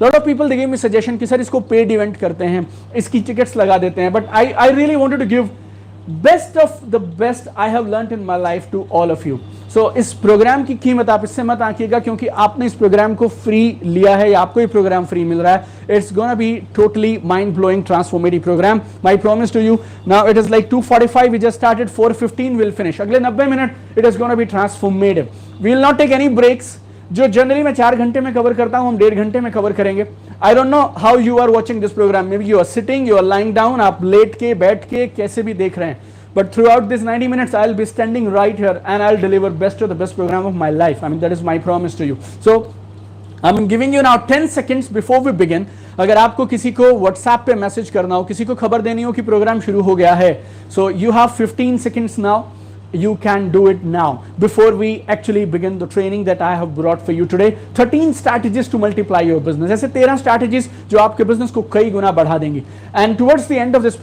Lot of people they give me suggestion कि sir इसको paid event करते हैं, इसकी टिकट्स लगा देते हैं, but I really wanted to give best of the best I have learned in my life to all of you. So इस programme की कीमत आप इससे मत आंकिएगा क्योंकि आपने इस प्रोग्राम को फ्री लिया है या आपको ये प्रोग्राम फ्री मिल रहा है. It's gonna be totally mind blowing transformative program. My promise to you now it is like 2:45 we just started, 4:15 will finish. अगले 90 minute it is gonna be transformative. We will not take any breaks. जो generally मैं 4 घंटे में cover करता हूं हम 1.5 घंटे में कवर करेंगे. I don't know how you are watching this program. Maybe you are sitting, you are lying down, आप लेट के बैठ के कैसे भी देख रहे हैं. But throughout this 90 minutes, I'll be standing right here and I'll deliver best of the best program of my life. I mean, that is my promise to you. So, I'm giving you now 10 seconds before we begin. अगर आपको किसी को WhatsApp पे message करना हो, किसी को खबर देनी हो कि प्रोग्राम शुरू हो गया है, so you have 15 seconds now. You can do it now before we actually begin the training that I have brought for you today. 13 strategies to multiply your business. ऐसे 13 strategies जो आपके business को कई गुना बढ़ा देंगी. And towards the end of this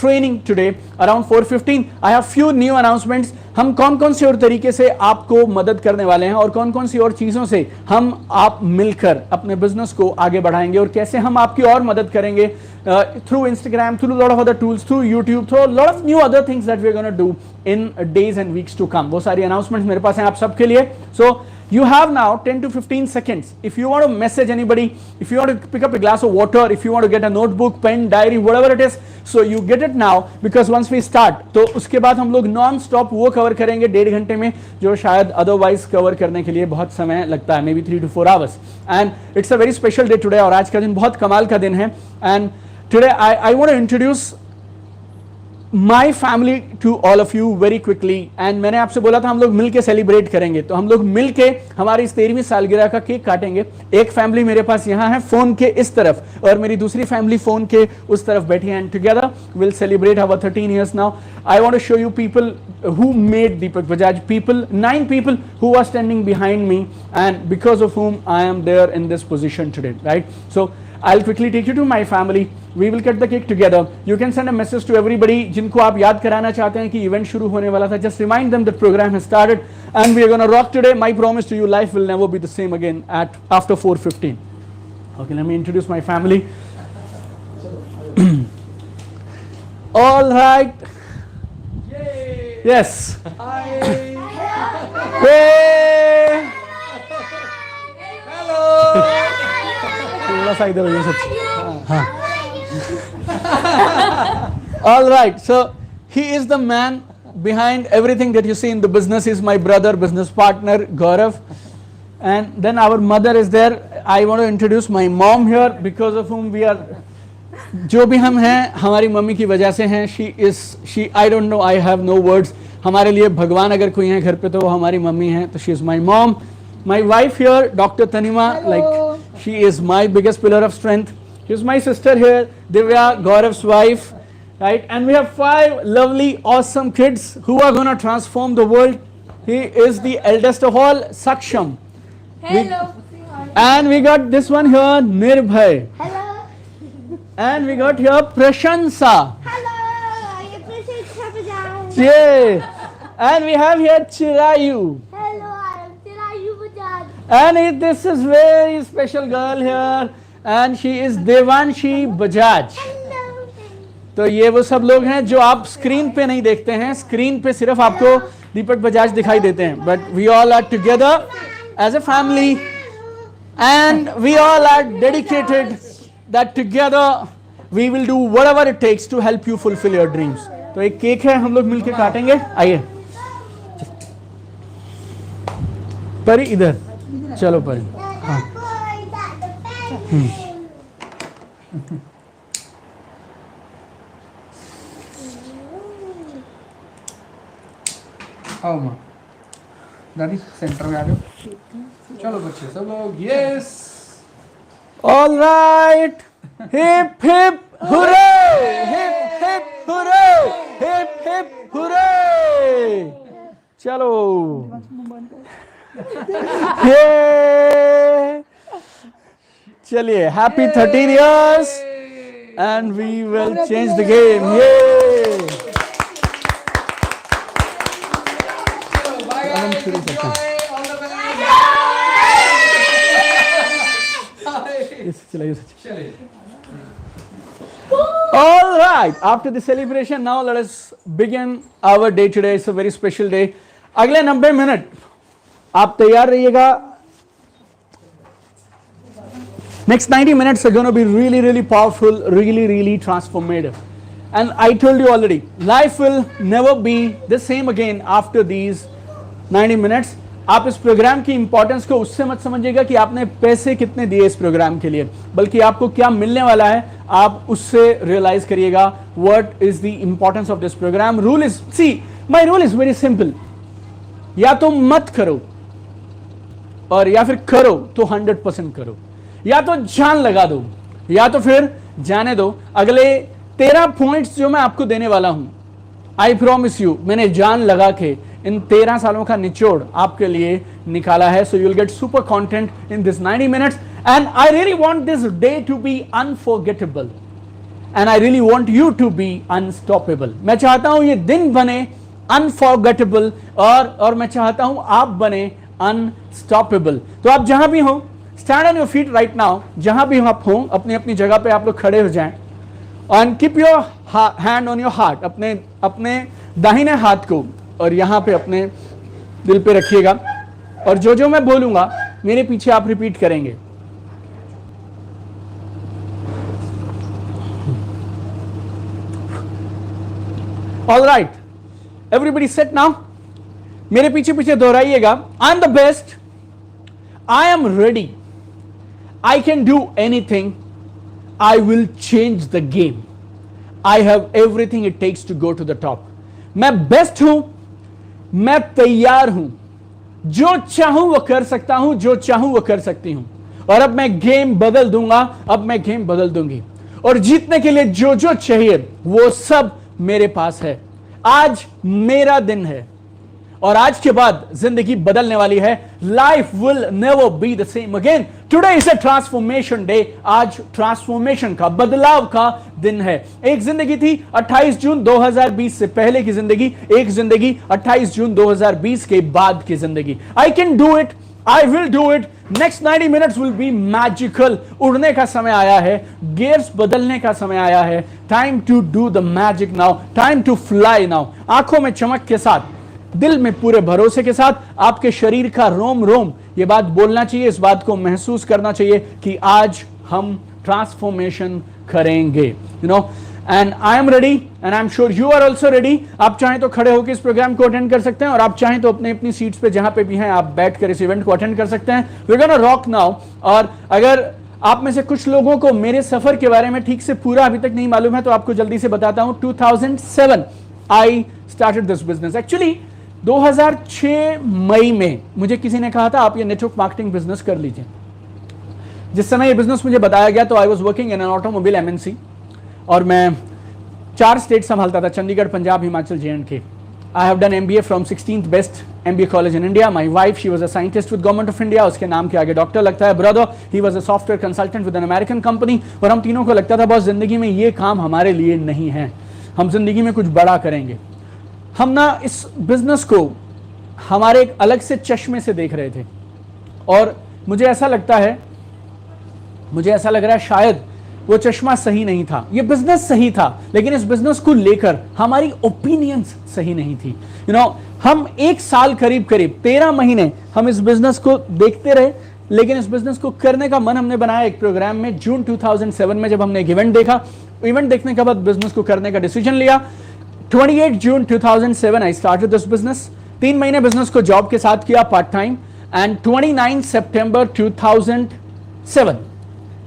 training today, around 4:15, I have few new announcements. हम कौन कौन से और तरीके से आपको मदद करने वाले हैं और कौन कौन सी और चीज़ों से हम आप मिलकर अपने बिजनेस को आगे बढ़ाएंगे और कैसे हम आपकी और मदद करेंगे through Instagram, through a lot of other tools, through YouTube, through a lot of new other things that we're going to do in days and weeks to come. वो सारी announcements मेरे पास हैं आप सबके लिए. So you have now 10 to 15 seconds. If you want to message anybody, if you want to pick up a glass of water, if you want to get a notebook, pen, diary, whatever it is, so you get it now because once we start, तो उसके बाद हम लोग non stop वो cover करेंगे 1.5 घंटे में जो शायद अदरवाइज कवर करने के लिए बहुत समय लगता है, may be 3 to 4 hours. And it's a very special day today और आज का दिन बहुत कमाल का दिन है. And today I want to introduce my family to all of you very quickly. and मैंने आपसे बोला था हम लोग मिलके सेलिब्रेट करेंगे, तो हम लोग मिलके हमारी इस 13वीं सालगिरह का केक काटेंगे. एक फैमिली मेरे पास यहाँ है फोन के इस तरफ और मेरी दूसरी फैमिली फोन के उस तरफ बैठी है. And together will celebrate our 13 years now. I want to show you people who made Deepak Bajaj. 9 people who are standing behind me and because of whom I am there in this position today, right? So I'll quickly take you to my family. We will cut the cake together. You can send a message to everybody जिनको आप याद कराना चाहते हैं कि event शुरू होने वाला था. Just remind them that program has started and we are going to rock today. My promise to you, life will never be the same again after 4:15. Okay, let me introduce my family. All right. Yay. Yes. Hi. Hey. Hello. थोड़ा सा इधर हो जाओ सच. हाँ. All right, so he is the man behind everything that you see in the business. He is my brother, business partner, Gaurav. And then our mother is there. I want to introduce my mom here because of whom we are. जो भी हम हैं हमारी mummy की वजह से हैं. she I don't know, I have no words. हमारे लिए भगवान अगर कोई है घर पे तो वो हमारी मम्मी है. तो she is my mom. My wife here, Dr. Tanima. Hello. Like she is my biggest pillar of strength. Here's my sister here, Divya, Gaurav's wife, right? And we have 5 lovely, awesome kids who are going to transform the world. He is the eldest of all, Saksham. Hello. And we got this one here, Nirbhay. Hello. And we got here Prashansa. Hello. I appreciate Bajaj. Yeah. And we have here Chirayu. Hello. I am Chirayu Bajaj. And this is very special girl here. And she is Devanshi Bajaj. Hello. तो ये वो सब लोग हैं जो आप screen पे नहीं देखते हैं. स्क्रीन पे सिर्फ आपको दीपक बजाज दिखाई देते हैं. But we all are together as a family and we all are dedicated that together we will do whatever it takes to help you fulfil your dreams. तो एक केक है, हम लोग मिलके काटेंगे. आइए परी इधर चलो परी. हाँ. आओ माँ, दादी सेंटर में आ जाओ. चलो बच्चे सब लोग. Yes. All right. Hip hip hooray, hip hip hooray, hip hip hooray. चलो. ये चलिए. Happy 13 years and we will change the game. Yay! चलाइए Sachin. All right, after the celebration, now let us begin our day today. It's a very special day. अगले 90 minute आप तैयार रहिएगा. Next 90 minutes are going to be really, really powerful, really, really transformative. And I told you already, life will never be the same again after these 90 minutes. आप इस programme की importance को उससे मत समझिएगा कि आपने पैसे कितने दिए इस प्रोग्राम के लिए, बल्कि आपको क्या मिलने वाला है आप उससे रियलाइज करिएगा. What is the importance of this programme. Rule is, see my rule is very simple. या तो मत करो और या फिर करो तो 100% करो. या तो जान लगा दो या तो फिर जाने दो. अगले 13 पॉइंट्स जो मैं आपको देने वाला हूं, आई प्रॉमिस यू, मैंने जान लगा के इन 13 सालों का निचोड़ आपके लिए निकाला है. So you will get super content in this 90 minutes and I really want this day to be unforgettable and I really want you to be unstoppable. मैं चाहता हूं ये दिन बने अनफॉरगेटेबल और मैं चाहता हूं आप बने अनस्टॉपेबल. तो आप जहां भी हो, stand on your feet right now. जहां भी आप हो अपनी अपनी जगह पे आप लोग खड़े हो जाएं and keep your hand on your heart. अपने दाहिने हाथ को और यहां पे अपने दिल पे रखिएगा और जो जो मैं बोलूंगा मेरे पीछे आप रिपीट करेंगे. All right, everybody set now. मेरे पीछे पीछे दोहराइएगा. I am the best, I am ready, I can do anything, I will change the game, I have everything it takes to go to the top. मैं best हूं, मैं तैयार हूं, जो चाहूं वो कर सकता हूं, जो चाहूं वो कर सकती हूं. और अब मैं गेम बदल दूंगा, अब मैं गेम बदल दूंगी. और जीतने के लिए जो जो चाहिए वो सब मेरे पास है. आज मेरा दिन है और आज के बाद जिंदगी बदलने वाली है. Life will never be the same again. Today is a transformation day. आज ट्रांसफॉर्मेशन का, बदलाव का दिन है. एक जिंदगी थी 28 जून 2020 से पहले की जिंदगी, एक जिंदगी 28 जून 2020 के बाद की जिंदगी. आई can do it, I will do it. Next 90 minutes will be magical. उड़ने का समय आया है, गियर्स बदलने का समय आया है. Time to do the magic now, time to fly now. आंखों में चमक के साथ, दिल में पूरे भरोसे के साथ, आपके शरीर का रोम रोम ये बात बोलना चाहिए, इस बात को महसूस करना चाहिए कि आज हम ट्रांसफॉर्मेशन करेंगे. You know, and I am ready and I am sure you are also ready. आप चाहें तो खड़े होकर इस प्रोग्राम को अटेंड कर सकते हैं और आप चाहें तो अपने अपनी सीट्स पे जहां पे भी हैं आप बैठकर इस इवेंट को अटेंड कर सकते हैं. We are gonna rock now. और अगर आप में से कुछ लोगों को मेरे सफर के बारे में ठीक से पूरा अभी तक नहीं मालूम है तो आपको जल्दी से बताता हूं. 2007 I started this business. Actually 2006 मई में मुझे किसी ने कहा था आप ये नेटवर्क मार्केटिंग बिजनेस कर लीजिए. जिस समय ये बिजनेस मुझे बताया गया तो I was working in an automobile MNC और मैं 4 स्टेट संभालता था, Chandigarh, Punjab, Himachal, J&K. I have done MBA from 16th best MBA college in India. My wife, she was a scientist with government of India, उसके नाम के आगे डॉक्टर लगता है. Brother, he was a software consultant with an American company. और हम तीनों को लगता था बस जिंदगी में ये काम हमारे लिए नहीं है, हम जिंदगी में कुछ बड़ा करेंगे. हम ना इस बिजनेस को हमारे एक अलग से चश्मे से देख रहे थे और मुझे ऐसा लग रहा है शायद वो चश्मा सही नहीं था. ये बिजनेस सही था लेकिन इस बिजनेस को लेकर हमारी ओपिनियंस सही नहीं थी. यू नो, हम 1 साल करीब 13 महीने हम इस बिजनेस को देखते रहे, लेकिन इस बिजनेस को करने का मन हमने बनाया एक प्रोग्राम में. जून 2007 में जब हमने एक इवेंट देखा, इवेंट देखने के बाद बिजनेस को करने का डिसीजन लिया. 28 जून 2007 आई स्टार्टेड दिस बिजनेस. 3 महीने बिजनेस को जॉब के साथ किया पार्ट टाइम एंड 29 सितंबर 2007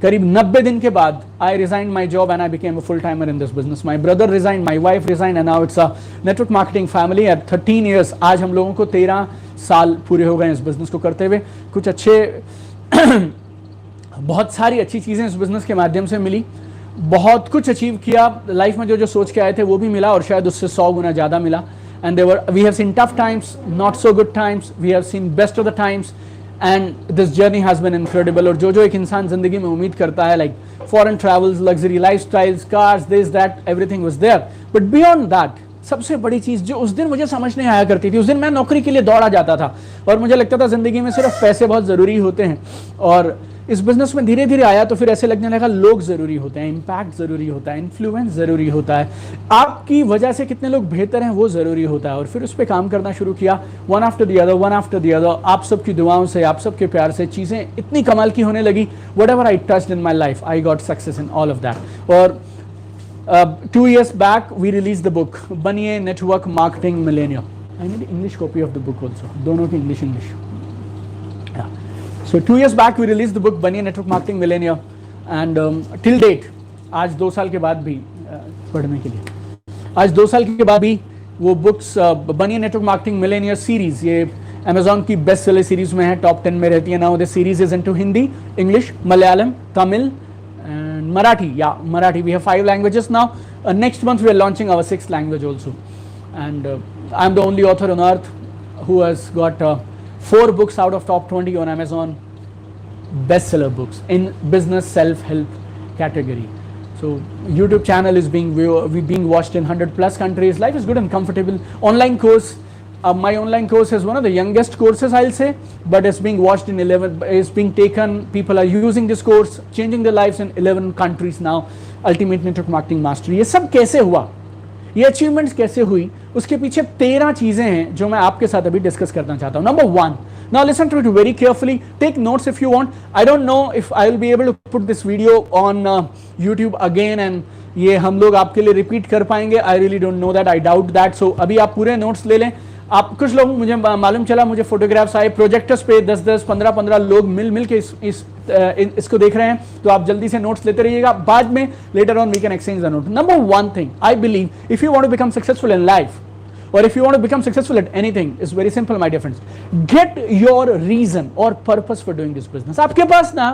करीब 90 दिन के बाद I resign my job and I became a full timer in this business. My brother resign, my wife resign and now it's a network marketing family at 13 years. आज हम लोगों को 13 साल पूरे हो गए इस बिजनेस को करते हुए. कुछ अच्छे बहुत सारी अच्छी चीजें इस बिजनेस के माध्यम से मिली, बहुत कुछ अचीव किया लाइफ में. जो सोच के आए थे वो भी मिला और शायद उससे 100 गुना ज्यादा मिला. And we have seen tough times, not so good times, we have seen best of the times and this journey has been incredible. और जो एक इंसान जिंदगी में उम्मीद करता है, like foreign travels, luxury lifestyles, cars, this that, everything was there. But beyond that सबसे बड़ी चीज जो उस दिन मुझे समझ नहीं आया करती थी, उस दिन मैं नौकरी के लिए दौड़ा जाता था और मुझे लगता था जिंदगी में सिर्फ पैसे बहुत जरूरी होते हैं और इस बिजनेस में धीरे धीरे आया तो फिर ऐसे लगने लगा लोग ज़रूरी होते हैं, इम्पैक्ट ज़रूरी होता है, इन्फ्लुएंस ज़रूरी होता है, आपकी वजह से कितने लोग बेहतर हैं वो ज़रूरी होता है। और फिर उस पर काम करना शुरू किया, वन आफ्टर द अदर, आप सबकी दुआओं से, आप सबके प्यार से चीज़ें इतनी कमाल की होने लगी। What ever I touched in my life I got success in all of that. और 2 years back we released the book बनिए network marketing Millionaire. I need English copy of the book also, दोनों की English। Yeah. So 2 years back we released the book बनिए network marketing Millionaire and till date आज 2 साल के बाद भी पढ़ने के लिए, आज 2 साल के बाद भी वो बुक्स बनिए नेटवर्क मार्केटिंग मिलेनियर सीरीज, ये Amazon की बेस्ट सेलर सीरीज में है, टॉप 10 में रहती है। Now this series is into Hindi, English, Malayalam, Tamil and Marathi. Yeah, Marathi. We have 5 languages now. Next month we are launching our 6th language also. And I'm the only author on earth who has got 4 books out of top 20 on Amazon bestseller books in business self-help category. So YouTube channel is being watched in 100 plus countries. Life is good and comfortable. Online course. My online course is one of the youngest courses, I'll say, but it's being watched in 11, it's being taken, people are using this course, changing their lives in 11 countries now, Ultimate Network Marketing Mastery। ये सब कैसे हुआ, ये achievements कैसे हुई, उसके पीछे 13 चीजें हैं जो मैं आपके साथ अभी डिस्कस करना चाहता हूँ। Number 1, now listen to it very carefully, take notes if you want। I don't know if I will be able to put this video on YouTube again and ये हम लोग आपके लिए रिपीट कर पाएंगे, I really don't know that, I doubt that। So अभी आप पूरे नोट्स ले लें। आप कुछ लोग, मुझे मालूम चला, मुझे फोटोग्राफ्स आए, प्रोजेक्टर्स पे 10-10, 15-15 लोग मिल के इसको देख रहे हैं, तो आप जल्दी से नोट्स लेते रहिएगा, बाद में later on we can exchange the note. Number 1 thing I believe, if you want to become successful in life और if you want to become successful at anything, is very simple my dear friends, get your reason और purpose for doing this business. आपके पास ना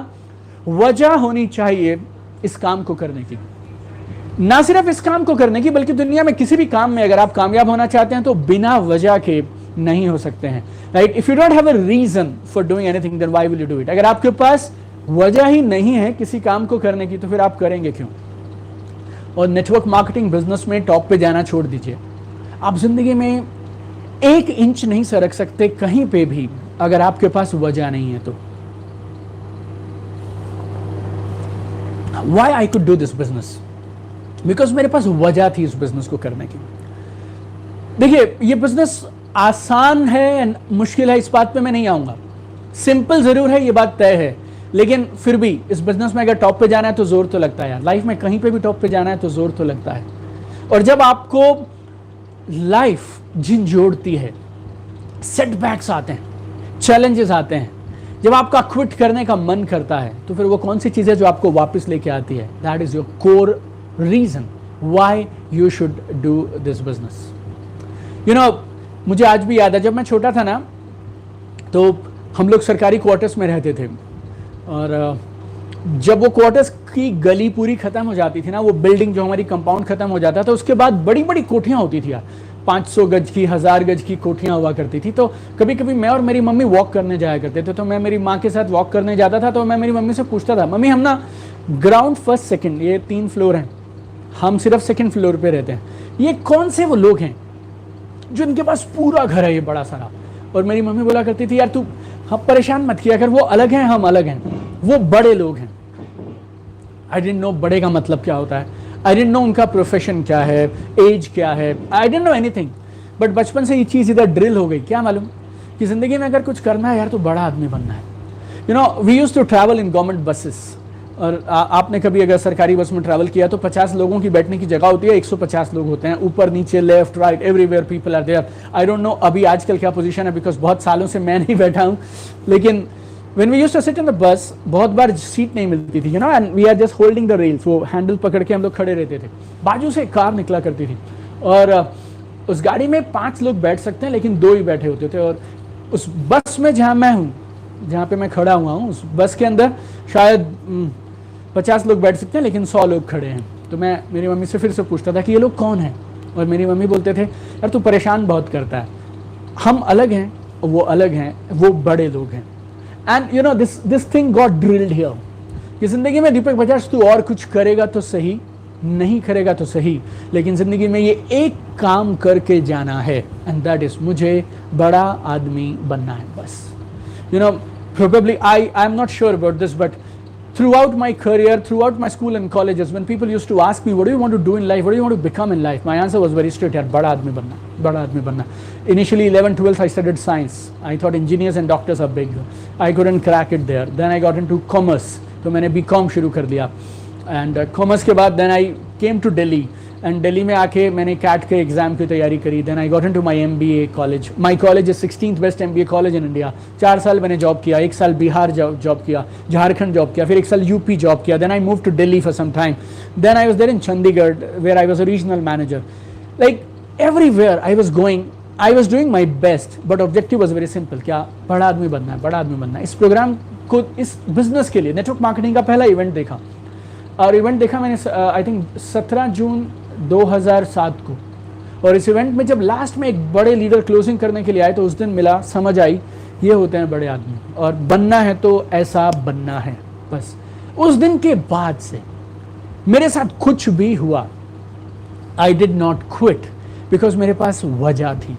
वजह होनी चाहिए इस काम को करने की, ना सिर्फ इस काम को करने की, बल्कि दुनिया में किसी भी काम में अगर आप कामयाब होना चाहते हैं तो बिना वजह के नहीं हो सकते हैं, right. If you don't have a reason for doing anything then why will you do it. अगर आपके पास वजह ही नहीं है किसी काम को करने की तो फिर आप करेंगे क्यों। और नेटवर्क मार्केटिंग बिजनेस में टॉप पे जाना छोड़ दीजिए, आप जिंदगी में 1 इंच नहीं सरक सकते कहीं पे भी अगर आपके पास वजह नहीं है तो। Why I could do this business, because मेरे पास वजह थी इस बिजनेस को करने की। देखिए, ये बिजनेस आसान है एंड मुश्किल है, इस बात पे मैं नहीं आऊंगा। सिंपल जरूर है, ये बात तय है, लेकिन फिर भी इस बिजनेस में अगर टॉप पे जाना है तो जोर तो लगता है यार। लाइफ में कहीं पे भी टॉप पे जाना है तो जोर तो लगता है। और जब आपको लाइफ झिंझोड़ती है, सेटबैक्स आते हैं, चैलेंजेस आते हैं, जब आपका क्विट करने का मन करता है, तो फिर वो कौन सी चीज़ है जो आपको वापस लेके आती है? That is your core reason why you should do this business. You know, मुझे आज भी याद है, जब मैं छोटा था ना, तो हम लोग सरकारी क्वार्टर्स में रहते थे, और जब वो क्वार्टर्स की गली पूरी खत्म हो जाती थी ना, वो बिल्डिंग जो हमारी कंपाउंड खत्म हो जाता था, उसके बाद बड़ी बड़ी कोठियाँ होती थी यार, 500 गज की, 1000 गज की कोठियाँ हुआ करती थी। तो कभी कभी मैं और मेरी मम्मी वॉक करने जाया करते थे, तो मैं मेरी माँ के साथ वॉक करने जाता था, तो मैं मेरी मम्मी से पूछता था, मम्मी हम ना ग्राउंड, फर्स्ट, सेकंड, ये 3 फ्लोर हैं, हम सिर्फ सेकंड फ्लोर पे रहते हैं, ये कौन से वो लोग हैं जो इनके पास पूरा घर है ये बड़ा सारा? और मेरी मम्मी बोला करती थी, यार तू हम परेशान मत किया कर, वो अलग हैं, हम अलग हैं, वो बड़े लोग हैं। आई डिडंट नो बड़े का मतलब क्या होता है, आई डिडंट नो उनका प्रोफेशन क्या है, एज क्या है, I didn't know anything. But बचपन से ये चीज़ इधर ड्रिल हो गई, क्या मालूम, कि ज़िंदगी में अगर कुछ करना है यार तो बड़ा आदमी बनना है। You know, we used to travel in government buses, और आपने कभी अगर सरकारी बस में ट्रैवल किया तो 50 लोगों की बैठने की जगह होती है, 150 लोग होते हैं, ऊपर नीचे, left right, everywhere people are there. I don't know अभी आजकल क्या पोजीशन है, बिकॉज बहुत सालों से मैं नहीं बैठा हूँ, लेकिन when we used to sit in the bus, बहुत बार सीट नहीं मिलती थी, you know, and we are just holding the rails, वो हैंडल पकड़ के हम लोग खड़े रहते थे, बाजू से एक कार निकला करती थी, और उस गाड़ी में 5 लोग बैठ सकते हैं, लेकिन 2 ही बैठे होते थे। और उस बस में जहाँ मैं हूँ, जहाँ पे मैं खड़ा हुआ हूँ, उस बस के अंदर शायद 50 लोग बैठ सकते हैं, लेकिन 100 लोग खड़े हैं। तो मैं मेरी मम्मी से फिर से पूछता था कि ये लोग कौन हैं, और मेरी मम्मी बोलते थे, यार तू परेशान बहुत करता है, हम अलग हैं, वो अलग हैं, वो बड़े लोग हैं। And you no, this thing got drilled here, कि जिंदगी में दीपक बजाज तू और कुछ करेगा तो सही, नहीं करेगा तो सही, लेकिन जिंदगी में ये एक काम करके जाना है, एंड दैट इज मुझे बड़ा आदमी बनना है बस। You know, probably I am not sure about this, but throughout my career, throughout my school and colleges, when people used to ask me, what do you want to do in life, what do you want to become in life, my answer was very straight, यार बड़ा आदमी बनना, बड़ा आदमी बनना. Initially 11th 12th I studied science. I thought engineers and doctors are big. I couldn't crack it there. Then I got into commerce. तो मैंने BCom शुरू कर दिया. And commerce के बाद then I came to Delhi. एंड दिल्ली में आके मैंने कैट के एग्जाम की तैयारी करी. Then I got into my MBA college. My college is 16th best MBA college in India. 4 साल मैंने जॉब किया. 1 साल बिहार जॉब किया, झारखंड जॉब किया, फिर 1 साल यूपी जॉब किया. Then I move to Delhi for some time. Then I was there in Chandigarh where I was a regional manager. Like everywhere I was going, I was doing my best, but objective was very simple. क्या? बड़ा आदमी बनना है, बड़ा आदमी बनना है. इस प्रोग्राम को, इस बिजनेस के लिए नेटवर्क मार्केटिंग का पहला इवेंट देखा. और इवेंट देखा मैंने आई थिंक 17 जून 2007 को. और इस इवेंट में जब लास्ट में एक बड़े लीडर क्लोजिंग करने के लिए आए तो उस दिन मिला, समझ आई ये होते हैं बड़े आदमी, और बनना है तो ऐसा बनना है. बस उस दिन के बाद से मेरे साथ कुछ भी हुआ, I did not quit, because मेरे पास वजह थी.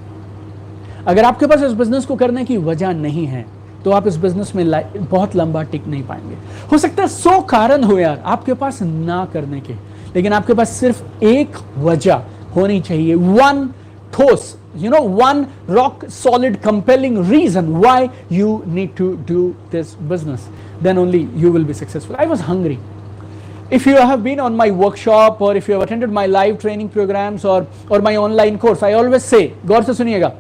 अगर आपके पास इस बिजनेस को करने की वजह नहीं है तो आप इस बिजनेस में बहुत लंबा टिक नहीं पाएंगे. हो सकता है 100 कारण हो यार आपके पास ना करने के, लेकिन आपके पास सिर्फ एक वजह होनी चाहिए. वन ठोस, one rock solid compelling reason why you need to do this business. Then only you will be successful. I was hungry. If you have been on my workshop or if you have attended my live training programs or my online course, I always say, गौर से सुनिएगा,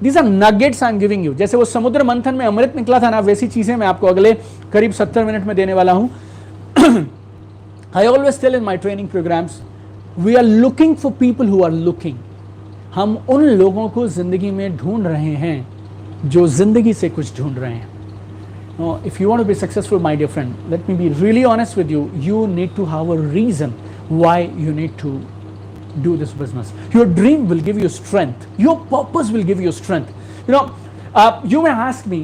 these are nuggets I'm giving you. जैसे वो समुद्र मंथन में अमृत निकला था ना, वैसी चीजें मैं आपको अगले करीब 70 मिनट में देने वाला हूं. I always tell in my training programs, we are looking for people who are looking. हम उन लोगों को जिंदगी में ढूंढ रहे हैं जो जिंदगी से कुछ ढूंढ रहे हैं. Now, if you want to be successful, my dear friend, let me be really honest with you. You need to have a reason why you need to do this business. Your dream will give you strength. Your purpose will give you strength. You may ask me,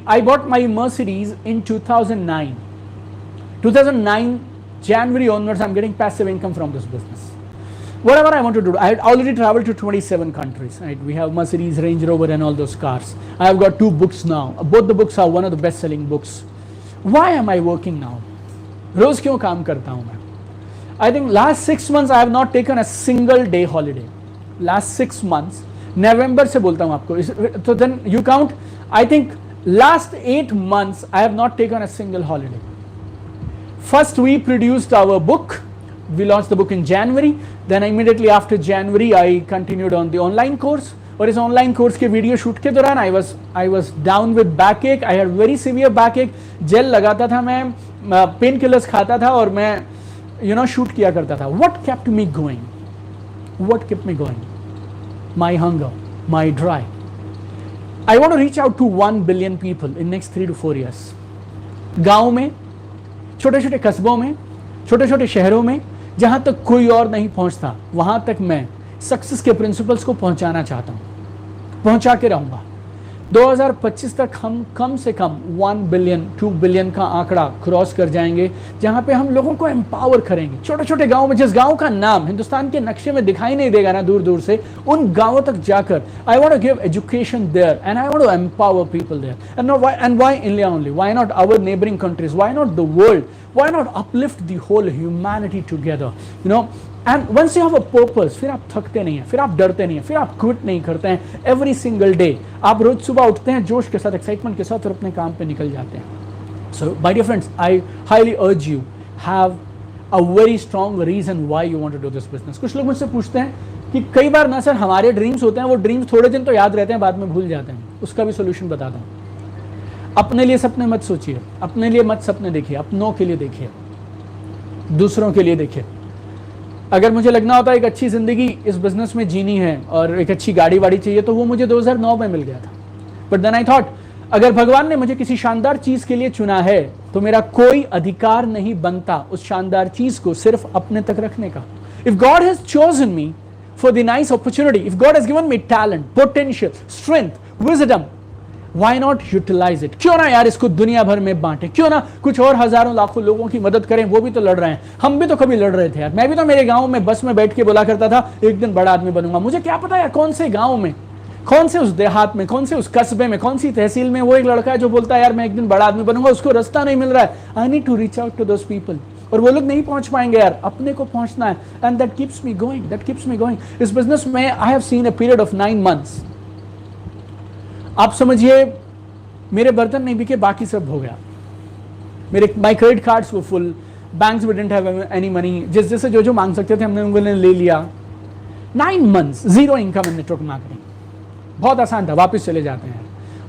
I bought my Mercedes in 2009. 2009 January onwards, I'm getting passive income from this business. Whatever I want to do, I had already traveled to 27 countries. Right? We have Mercedes, Range Rover, and all those cars. I have got 2 books now. Both the books are one of the best-selling books. Why am I working now? रोज क्यों काम करता हूं मैं? I think last 6 months I have not taken a single day holiday. Last 6 months, November से बोलता हूं आपको. So then you count. I think last 8 months I have not taken a single holiday. First we produced our book. We launched the book in January. Then immediately after January I continued on the online course. और इस online course के video shoot के दौरान I was down with backache. I had very severe backache. Gel लगाता था मैं, pain killers खाता था और मैं शूट किया करता था. What kept me going? What kept me going? My hunger, my drive. I want to reach out to 1 billion people in next 3 to 4 years. गांव में, छोटे छोटे कस्बों में, छोटे छोटे शहरों में, जहां तक कोई और नहीं पहुंचता, वहां तक मैं सक्सेस के प्रिंसिपल्स को पहुंचाना चाहता हूं, पहुंचा के रहूंगा. 2025 तक हम कम से कम 1 बिलियन 2 बिलियन का आंकड़ा क्रॉस कर जाएंगे, जहां पे हम लोगों को एम्पावर करेंगे. छोटे छोटे गांव में, जिस गांव का नाम हिंदुस्तान के नक्शे में दिखाई नहीं देगा ना दूर दूर से, उन गांवों तक जाकर I want to give education there and I want to empower people there. And why India only? Why not our neighbouring countries? Why not the world? Why not uplift the whole humanity together? And once you have a purpose, फिर आप थकते नहीं हैं, फिर आप डरते नहीं हैं, फिर आप क्विट नहीं करते हैं. एवरी सिंगल डे आप रोज सुबह उठते हैं जोश के साथ, एक्साइटमेंट के साथ, और अपने काम पे निकल जाते हैं. So my dear friends, I highly urge you have a very strong reason why you want to do this business. कुछ लोग मुझसे पूछते हैं कि कई बार ना सर हमारे ड्रीम्स होते हैं, वो ड्रीम्स थोड़े दिन तो याद रहते हैं, बाद में भूल जाते हैं. उसका भी सोल्यूशन बताता हूँ. अपने लिए सपने मत सोचिए, अपने लिए मत सपने देखिए, अपनों के लिए देखिए, दूसरों के लिए देखिए. अगर मुझे लगना होता है एक अच्छी जिंदगी इस बिजनेस में जीनी है और एक अच्छी गाड़ी वाड़ी चाहिए, तो वो मुझे 2009 में मिल गया था. बट देन आई थॉट, अगर भगवान ने मुझे किसी शानदार चीज के लिए चुना है तो मेरा कोई अधिकार नहीं बनता उस शानदार चीज को सिर्फ अपने तक रखने का. If God has chosen me for the nice opportunity, if God has given me talent, potential, strength, wisdom, Why not utilize it? क्यों ना यार इसको दुनिया भर में बांटे, क्यों ना कुछ और हजारों लाखों लोगों की मदद करें. वो भी तो लड़ रहे हैं, हम भी तो कभी लड़ रहे थे यार. मैं भी तो मेरे गांव में बस में बैठ के बोला करता था एक दिन बड़ा आदमी बनूंगा. मुझे क्या पता यार कौन से गांव में कौन से उस देहात में, कौन से उस कस्बे में, कौन सी तहसील में वो एक लड़का है जो बोलता है यार मैं एक दिन बड़ा आदमी बनूंगा, उसको रास्ता नहीं मिल रहा है, I need to reach out to those people. और वो लोग नहीं पहुंच पाएंगे यार, अपने को पहुंचना है, and that keeps me going, that keeps me going. इस बिजनेस में I have seen a period of 9 months। आप समझिए मेरे बर्तन नहीं बिके, बाकी सब हो गया। मेरे माई क्रेडिट कार्ड्स वो full, banks we didn't have any money, जैसे जो मांग सकते थे हमने उन्होंने ले लिया। 9 months zero income in network marketing, बहुत आसान था, वापस चले जाते हैं।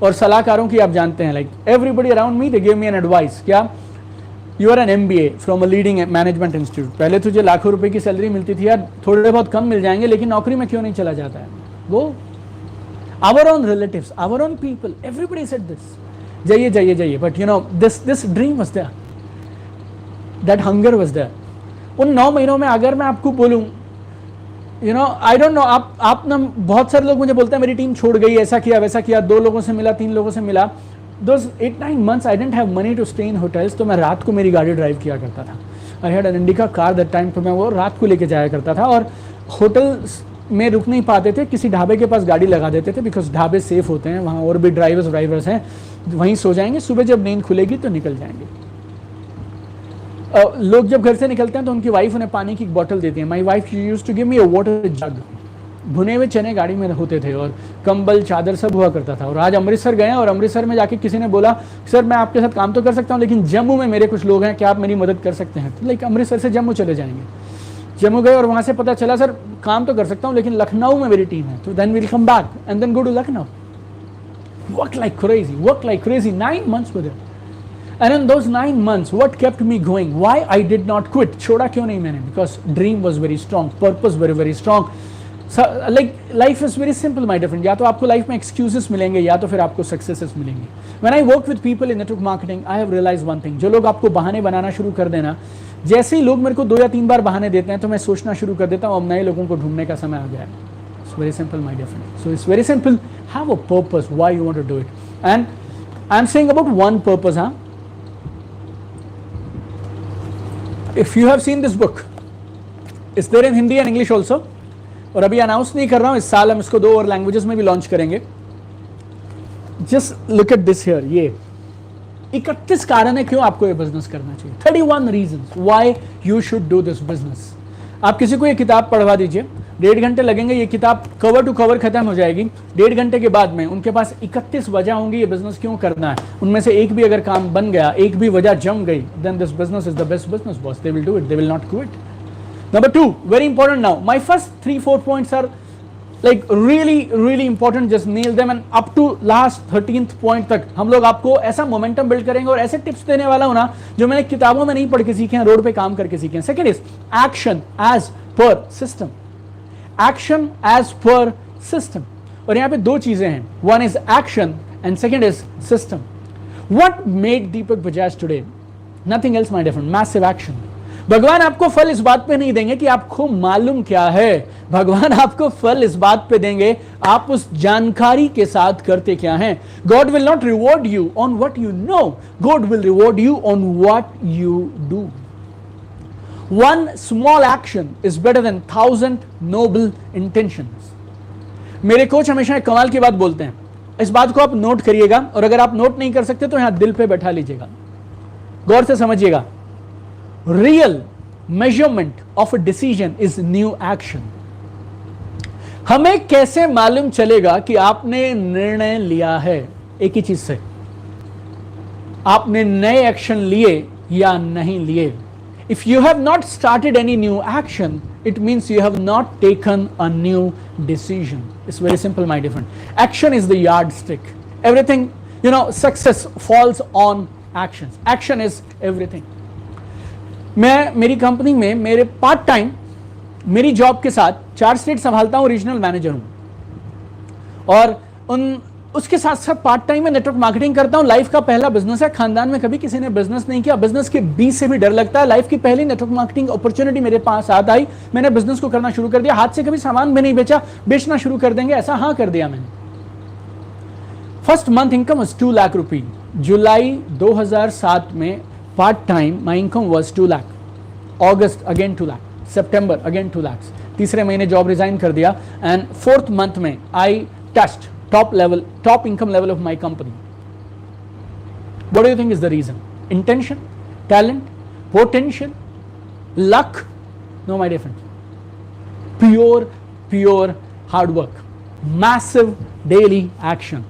और सलाहकारों की आप जानते हैं, like everybody around me they give me an advice, क्या you are an MBA from a leading management institute, पहले तुझे लाखों रुपए की सैलरी मिलती थी यार, थोड़े बहुत कम मिल जाएंगे, लेकिन नौकरी में क्यों नहीं चला जाता है? वो our own relatives, our own people, everybody said this, जाइए जाइए जाइए, but you know this dream was there, that hunger was there। उन 9 महीनों में अगर मैं आपको बोलूं, you know I don't know, आप ना, बहुत सारे लोग मुझे बोलते हैं मेरी टीम छोड़ गई, ऐसा किया वैसा किया, 2 लोगों से मिला, 3 लोगों से मिला। those 8-9 months I didn't have money to stay in hotels, तो मैं रात को मेरी गाड़ी ड्राइव किया करता था। I had an Indica car that time, तो मैं वो रात को लेके जाया करता था, और होटल्स में रुक नहीं पाते थे, किसी ढाबे के पास गाड़ी लगा देते थे, बिकॉज ढाबे सेफ होते हैं, वहाँ और भी ड्राइवर्स हैं, वहीं सो जाएंगे, सुबह जब नींद खुलेगी तो निकल जाएंगे। लोग जब घर से निकलते हैं तो उनकी वाइफ उन्हें पानी की एक बोतल देती है। My wife used to give me a water jug. भुने हुए चने गाड़ी में होते थे, और कंबल चादर सब हुआ करता था। और आज अमृतसर गए, और अमृतसर में जाके किसी ने बोला सर मैं आपके साथ काम तो कर सकता हूँ, लेकिन जम्मू में मेरे कुछ लोग हैं, क्या आप मेरी मदद कर सकते हैं? तो लाइक अमृतसर से जम्मू चले जाएंगे। जम्मू गए और वहां से पता चला सर काम तो कर सकता हूं, लेकिन लखनऊ में मेरी टीम है, तो then will come back and then go to Lucknow. Work like crazy 9 months with it, and in those 9 months what kept me going, why I did not quit, छोड़ा क्यों नहीं मैंने? Because dream was very strong, purpose very strong। like life is very simple my dear friend, या तो आपको life में excuses मिलेंगे, या तो फिर आपको successes मिलेंगे। when I work with people in network marketing I have realized one thing, जो लोग आपको बहाने बनाना शुरू कर देना, जैसे ही लोग मेरे को 2 या 3 बार बहाने देते हैं तो मैं सोचना शुरू कर देता हूँ अब नए लोगों को ढूंढने का समय आ गया है। It's very simple my dear friend, so it's very simple, have a purpose why you want to do it, and I'm saying about one purpose, huh? If you have seen this book, it's there in Hindi and English also, और अभी announce नहीं कर रहा हूँ, इस साल हम इसको 2 और लैंग्वेजेस में भी लॉन्च करेंगे। Just look at this here, ये 31 कारण है क्यों आपको ये बिजनेस करना चाहिए, 31 reasons why you should do this business। आप किसी को ये किताब पढ़वा दीजिए, 1.5 घंटे लगेंगे, ये किताब कवर टू कवर खत्म हो जाएगी। 1.5 घंटे के बाद में उनके पास 31 वजह होंगी ये बिजनेस क्यों करना है। उनमें से एक भी अगर काम बन गया, एक भी वजह जम गई, then this business is the best business boss, they will do it, they will not quit. Number 2, very important now, my first 3-4 points are like really important, just nail them, and up to last 13th point तक हम लोग आपको ऐसा momentum build करेंगे और ऐसे tips देने वाला हूं ना जो मैंने किताबों में नहीं पढ़ के सीखे हैं, रोड पे काम करके सीखे हैं। Second is action as per system, action as per system, और यहाँ पे 2 चीजें हैं, one is action and second is system. What made Deepak Bajaj today? Nothing else my dear friend, massive action. भगवान आपको फल इस बात पे नहीं देंगे कि आपको मालूम क्या है, भगवान आपको फल इस बात पे देंगे आप उस जानकारी के साथ करते क्या हैं। God will not reward you on what you know, God will reward you on what you do. One small action is better than 1000 noble intentions. मेरे कोच हमेशा एक कमाल की बात बोलते हैं, इस बात को आप नोट करिएगा, और अगर आप नोट नहीं कर सकते तो यहां दिल पे बैठा लीजिएगा, गौर से समझिएगा। Real measurement of a decision is new action। हमें कैसे मालूम चलेगा कि आपने निर्णय लिया है? एक ही चीज से, आपने नए एक्शन लिए या नहीं लिए। If you have not started any new action, it means you have not taken a new decision। It's very simple my dear friend, action is the yardstick, everything, you know, success falls on actions, action is everything। मैं मेरी company में मेरे part time मेरी job के साथ 4 state संभालता हूं, regional manager हूं, और उसके साथ साथ पार्ट टाइम में नेटवर्क मार्केटिंग करता हूं। लाइफ का पहला बिजनेस है, खानदान में कभी किसी ने बिजनेस नहीं किया, बिजनेस के बीच से भी डर लगता है। लाइफ की पहली नेटवर्क मार्केटिंग अपॉर्चुनिटी मेरे पास हाथ आई, मैंने बिजनेस को करना शुरू कर दिया, हाथ से कभी सामान भी नहीं बेचा, बेचना शुरू कर देंगे ऐसा हाँ कर दिया मैंने। First month income was 2 lakh रुपए। जुलाई 2007 में part time my income was 2 lakh, August again 2 lakh, September again 2 lakh. तीसरे महीने जॉब रिजाइन कर दिया, एंड 4th मंथ में आई touched top income level of my company. What do you think is the reason? Intention, talent, potential, luck? No, my dear friends. Pure hard work, massive daily action.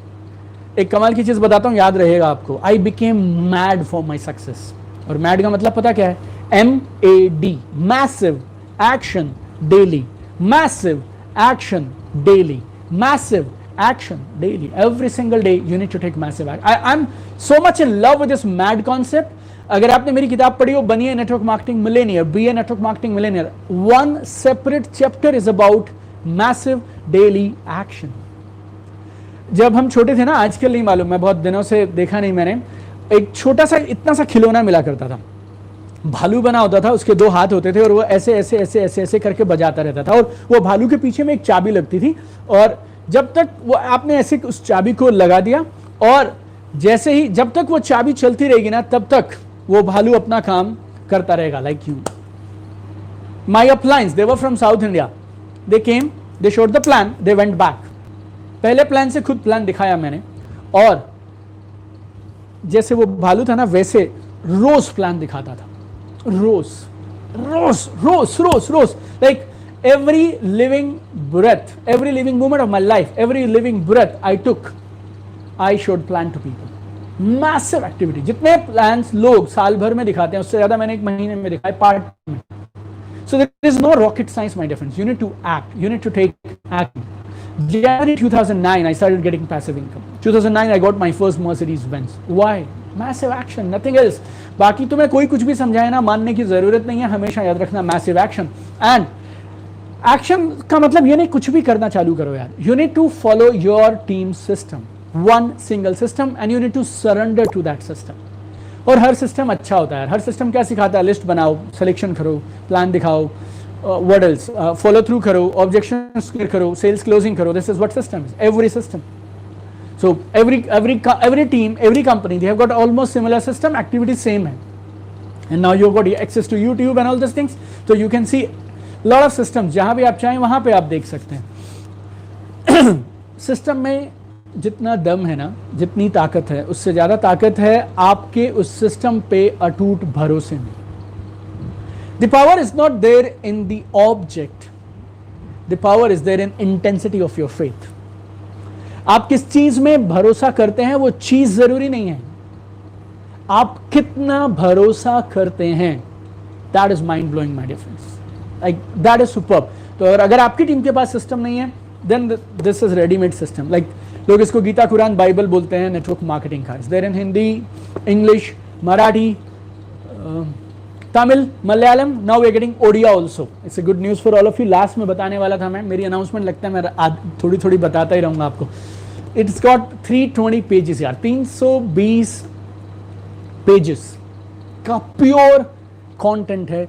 एक कमाल की चीज बताता हूं, याद रहेगा आपको. I became mad for my success. और mad का मतलब पता क्या है? MAD, massive action daily, massive action daily, massive action daily. Every single day you need to take massive action. I'm so much in love with this mad concept. अगर आपने मेरी किताब पढ़ी हो, बनिए network marketing millionaire, be a network marketing millionaire, one separate chapter is about massive daily action. जब हम छोटे थे ना, आजकल नहीं मालूम, मैं बहुत दिनों से देखा नहीं मैंने, एक छोटा सा इतना सा खिलौना मिला करता था, भालू बना होता था, उसके दो हाथ होते थे और वो ऐसे ऐसे ऐसे ऐसे ऐसे करके बजाता रहता था, और वो भालू के पीछे में एक चाबी लगती थी, और जब तक वो आपने ऐसे उस चाबी को लगा दिया, और जैसे ही जब तक वो चाबी चलती रहेगी ना, तब तक वो भालू अपना काम करता रहेगा. Like you. My appliance, they were from south India, they came, they showed the plan, they went back. पहले प्लान से खुद प्लान दिखाया मैंने, और जैसे वो भालू था ना, वैसे रोज प्लान दिखाता था. रोज रोज रोज रोज रोज, like every living breath, every living moment of my life, every living breath I took, I showed plan to people. Massive activity. जितने plans लोग साल भर में दिखाते हैं, उससे ज्यादा मैंने एक महीने में दिखाए, पार्ट में. So there is no rocket science, my dear friends. You need to act. You need to take action. January 2009, I started getting passive income. 2009, I got my first Mercedes Benz. Why? Massive action, nothing else. बाकी तुम्हें कोई कुछ भी समझाए ना, मानने की जरूरत नहीं है. हमेशा याद रखना, massive action. And एक्शन का मतलब ये नहीं कुछ भी करना चालू करो यार. You need to follow your team system, one single system, and you need to surrender to that system. और हर सिस्टम अच्छा होता है. हर सिस्टम क्या सिखाता है? लिस्ट बनाओ, सिलेक्शन करो, प्लान दिखाओ, व्हाट एल्स, फॉलो थ्रू करो, ऑब्जेक्शंस क्लियर करो, सेल्स क्लोजिंग करो. This is what system is. Every system. So every team, every company, they have got almost similar system, activities same है. And now you've got access to YouTube and all these things, so you can see lot of system. जहां भी आप चाहें वहां पे आप देख सकते हैं. सिस्टम में जितना दम है ना, जितनी ताकत है, उससे ज्यादा ताकत है आपके उस सिस्टम पे अटूट भरोसे में. The power is not there in the object, the power is there in intensity of your faith. आप किस चीज में भरोसा करते हैं वो चीज जरूरी नहीं है, आप कितना भरोसा करते हैं. That is mind blowing my dear friends. Like that is superb. तो अगर आपकी टीम के पास सिस्टम नहीं है, then this is ready-made system. Like लोग इसको गीता, कुरान, बाइबल बोलते हैं नेटवर्क मार्केटिंग का. It's there in Hindi, English, Marathi, Tamil, Malayalam. Now we are getting Odia also. It's a good news for all of you. Last में बताने वाला था मैं, मेरी अनाउंसमेंट लगता है मैं थोड़ी थोड़ी बताता ही रहूँगा आपको. It's got 320 पेजेस यार, 320 पेजेस का प्योर कंटेंट है.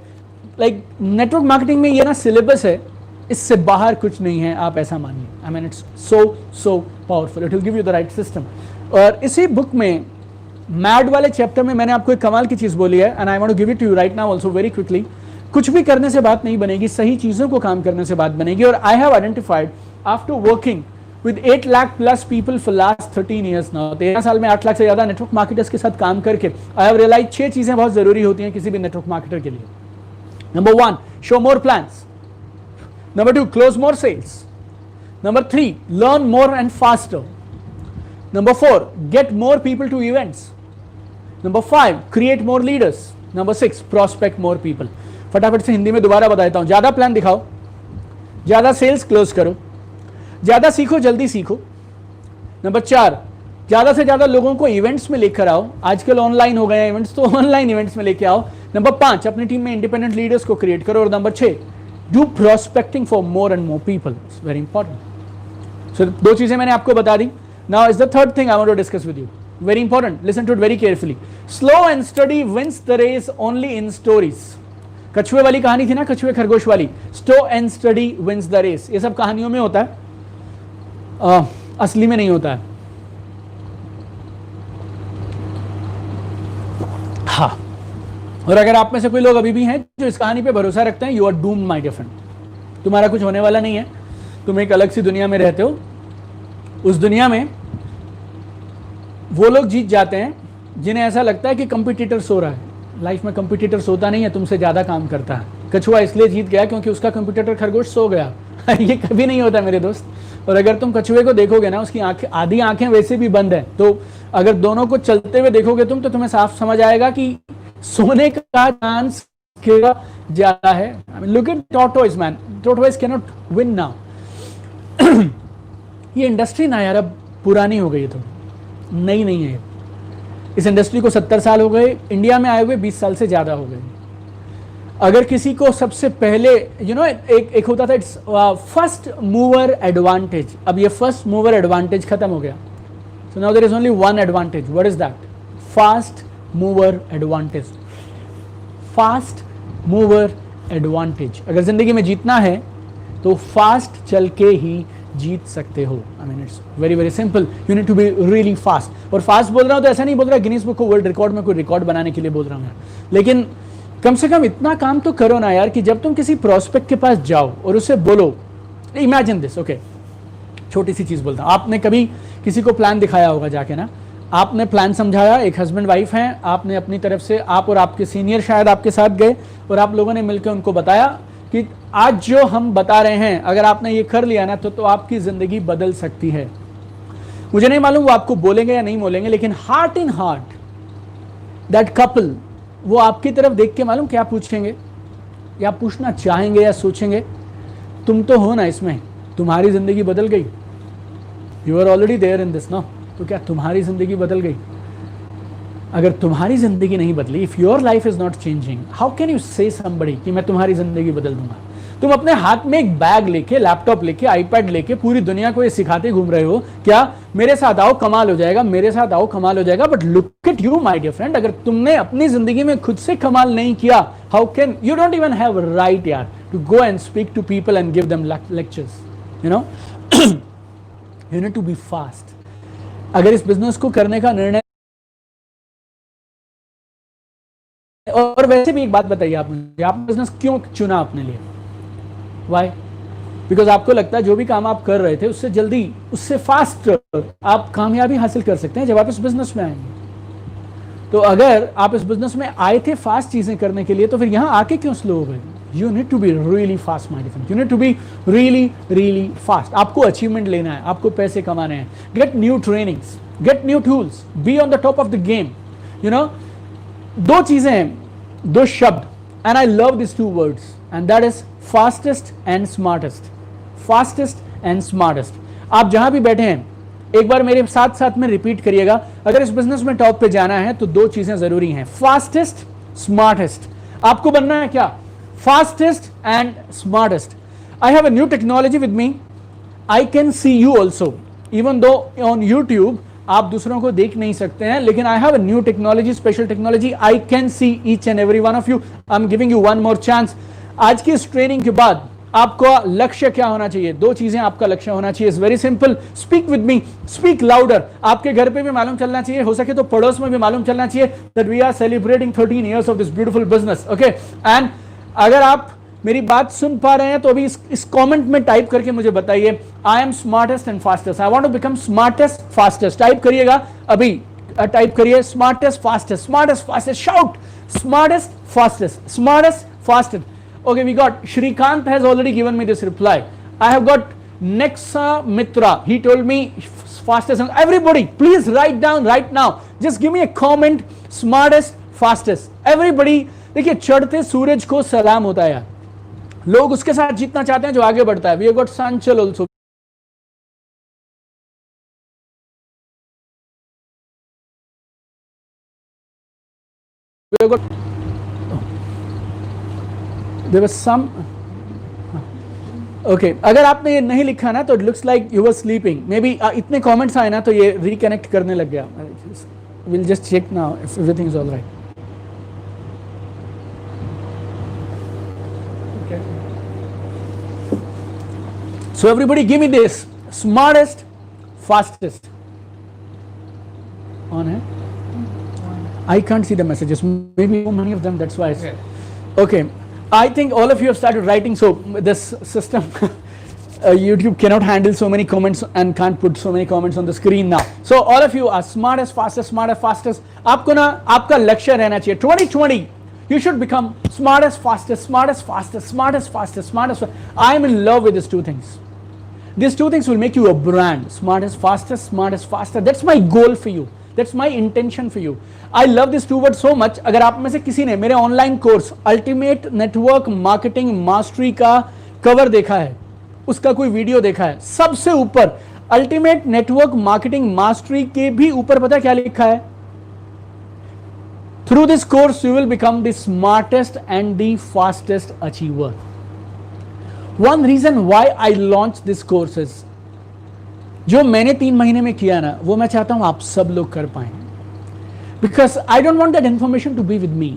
लाइक नेटवर्क मार्केटिंग में ये ना सिलेबस है, इससे बाहर कुछ नहीं है, आप ऐसा मानिए. आई mean it's so powerful. It will give you the right system. और इसी बुक में मैड वाले चैप्टर में मैंने आपको एक कमाल की चीज बोली है, and I want to give it to you right now also very quickly. कुछ भी करने से बात नहीं बनेगी, सही चीजों को काम करने से बात बनेगी. और I have identified after working with 8 lakh plus people for last 13 years now, 13 साल में 8 लाख से ज्यादा नेटवर्क मार्केटर्स के साथ काम करके आई हैव रियलाइज 6 चीजें बहुत जरूरी होती हैं किसी भी नेटवर्क मार्केटर के लिए. Number 1, show more plans. Number 2, close more sales. Number 3, learn more and faster. Number 4, get more people to events. Number 5, create more leaders. Number 6, prospect more people. फटाफट से हिंदी में दोबारा बता देता हूं. ज्यादा प्लान दिखाओ, ज्यादा सेल्स क्लोज करो, ज्यादा सीखो, जल्दी सीखो. नंबर 4, ज्यादा से ज्यादा लोगों को इवेंट्स में लेकर आओ. आजकल ऑनलाइन हो गए हैं इवेंट्स, तो ऑनलाइन इवेंट्स में लेके आओ. नंबर 5, अपनी टीम में इंडिपेंडेंट लीडर्स को क्रिएट करो. और number 6, do prospecting for more and more people. It's very important. So 2 चीजें मैंने आपको बता दी. Now is the third thing I want to discuss with you. Very important, listen to it very carefully. Slow and steady wins the race only in stories. कछुए वाली कहानी थी ना, कछुए खरगोश वाली. Slow and steady wins the race. ये सब कहानियों में होता है, असली में नहीं होता है. हाँ, और अगर आप में से कोई लोग अभी भी हैं जो इस कहानी पे भरोसा रखते हैं, you are doomed my dear friend. तुम्हारा कुछ होने वाला नहीं है, तुम एक अलग सी दुनिया में रहते हो. उस दुनिया में वो लोग जीत जाते हैं जिन्हें ऐसा लगता है कि कंपटीटर सो रहा है। लाइफ में कंपटीटर सोता नहीं है, तुमसे ज़्यादा काम करता है। कछुआ इसलिए जीत गया क्योंकि उसका कंपटीटर खरगोश सो गया। ये कभी नहीं होता मेरे दोस्त। और अगर तुम कछुए को देखोगे ना, उसकी आंखें, आधी आंखें वैसे भी बंद है, तो अगर दोनों को चलते हुए देखोगे तुम, तो तुम्हें साफ समझ आएगा कि सोने का चांस ज्यादा है। Look at tortoise man, tortoise can not win now. ये इंडस्ट्री ना यार अब पुरानी हो गई है, थोड़ी नई नहीं है। इस इंडस्ट्री को 70 साल हो गए, इंडिया में आए हुए 20 साल से ज्यादा हो गए। अगर किसी को सबसे पहले एक होता था इट्स फर्स्ट मूवर एडवांटेज, अब ये फर्स्ट मूवर एडवांटेज खत्म हो गया। So now there is only one advantage. What is that? Fast mover advantage. Fast mover advantage. अगर जिंदगी में जीतना है तो फास्ट चल के ही जीत सकते हो। I mean it's very very simple. You need to be really fast. और फास्ट बोल रहा हूं तो ऐसा नहीं बोल रहा गिनीज बुक को वर्ल्ड रिकॉर्ड में कोई रिकॉर्ड बनाने के लिए बोल रहा हूं, लेकिन कम से कम इतना काम तो करो ना यार कि जब तुम किसी प्रोस्पेक्ट के पास जाओ और उससे बोलो, इमेजिन दिस, ओके, छोटी सी चीज बोलता हूं। आपने कभी किसी को प्लान दिखाया होगा जाके ना, आपने प्लान समझाया, एक हस्बैंड वाइफ हैं, आपने अपनी तरफ से, आप और आपके सीनियर शायद आपके साथ गए और आप लोगों ने मिलकर उनको बताया कि आज जो हम बता रहे हैं अगर आपने ये कर लिया ना तो आपकी जिंदगी बदल सकती है। मुझे नहीं मालूम वो आपको बोलेंगे या नहीं बोलेंगे, लेकिन heart in heart that couple वो आपकी तरफ देख के मालूम क्या पूछेंगे, या पूछना चाहेंगे या सोचेंगे, तुम तो हो ना इसमें, तुम्हारी जिंदगी बदल गई, you are already there in this no, तो क्या तुम्हारी जिंदगी बदल गई? अगर तुम्हारी जिंदगी नहीं बदली, if your life is not changing, how can you से समबडी कि मैं तुम्हारी जिंदगी बदल दूंगा? तुम अपने हाथ में एक बैग लेके, लैपटॉप लेके, आईपैड लेके पूरी दुनिया को ये सिखाते घूम रहे हो क्या मेरे साथ आओ कमाल हो जाएगा, मेरे साथ आओ कमाल हो जाएगा। But look at you my dear friend, अगर तुमने अपनी जिंदगी में खुद से कमाल नहीं किया, how can you don't even have right यार to go and speak to people and give them lectures, you know. You need to be fast. अगर इस बिजनेस को करने का निर्णय, और वैसे भी एक बात बताइए आप मुझे, आपने बिजनेस क्यों चुना अपने लिए? वाई? बिकॉज आपको लगता है जो भी काम आप कर रहे थे उससे जल्दी, उससे फास्ट आप कामयाबी हासिल कर सकते हैं जब आप इस बिजनेस में आएंगे। तो अगर आप इस बिजनेस में आए थे फास्ट चीजें करने के लिए, तो फिर यहां आके क्यों स्लो हो गए? You need to be really fast my dear, you need to be really really fast. आपको अचीवमेंट लेना है, आपको पैसे कमाने हैं, get new trainings, get new tools, be on the top of the game. You know, दो चीजें हैं, दो शब्द, and I love this two words, and that is fastest and smartest. Fastest and smartest. आप जहां भी बैठे हैं एक बार मेरे साथ साथ में रिपीट करिएगा। अगर इस बिजनेस में टॉप पे जाना है तो दो चीजें जरूरी हैं, फास्टेस्ट, स्मार्टेस्ट। आपको बनना है क्या? Fastest and smartest. I have a new technology with me, I can see you also, even though on YouTube आप दूसरों को देख नहीं सकते हैं, लेकिन I have a new technology, special technology, I can see each and every one of you. I am giving you one more chance. आज की इस ट्रेनिंग के बाद आपका लक्ष्य क्या होना चाहिए? दो चीजें आपका लक्ष्य होना चाहिए। It's very simple, speak with me, speak louder. आपके घर पे भी मालूम चलना चाहिए, हो सके तो पड़ोस में भी मालूम चलना चाहिए that we are celebrating 13 years of this beautiful business, okay. And अगर आप मेरी बात सुन पा रहे हैं तो अभी इस कमेंट में टाइप करके मुझे बताइए, I am smartest and fastest, I want to become smartest fastest. Type करिएगा अभी, टाइप करिए smartest fastest, smartest fastest, shout smartest fastest, smartest fastest. Okay, we got Shrikant has already given me this reply. I have got Nexa Mitra. He told me fastest. Everybody, please write down right now. Just give me a comment. Smartest, fastest. Everybody, देखिए चढ़ते सूरज को सलाम होता है यार। लोग उसके साथ जीतना चाहते हैं जो आगे बढ़ता है। We have got Sanchal also. We have got There was some okay, अगर आपने ये नहीं लिखा ना तो it looks like you were sleeping. Maybe इतने comments आए ना तो ये reconnect करने लग गया. We'll just check now if everything is all right. Okay. So everybody give me this smartest, fastest. On है? I can't see the messages. Maybe so many of them. That's why. Okay. I think all of you have started writing, so this system YouTube cannot handle so many comments and can't put so many comments on the screen now. So all of you are smartest, fastest. आपको ना आपका लक्ष्य रहना चाहिए 2020. You should become smartest, fastest. I am in love with these two things. These two things will make you a brand. Smartest, faster. That's my goal for you. That's my intention for you. I love these two words so much. अगर आप में से किसी ने मेरे online course ultimate network marketing mastery का cover देखा है, उसका कोई वीडियो देखा है, सबसे ऊपर अल्टीमेट नेटवर्क मार्केटिंग मास्टरी के भी ऊपर पता क्या लिखा है? Through this course you will become the smartest and the fastest achiever. One reason why I launched this course is, जो मैंने 3 महीने में किया ना, वो मैं चाहता हूं आप सब लोग कर पाएं. Because I don't want that information to be with me.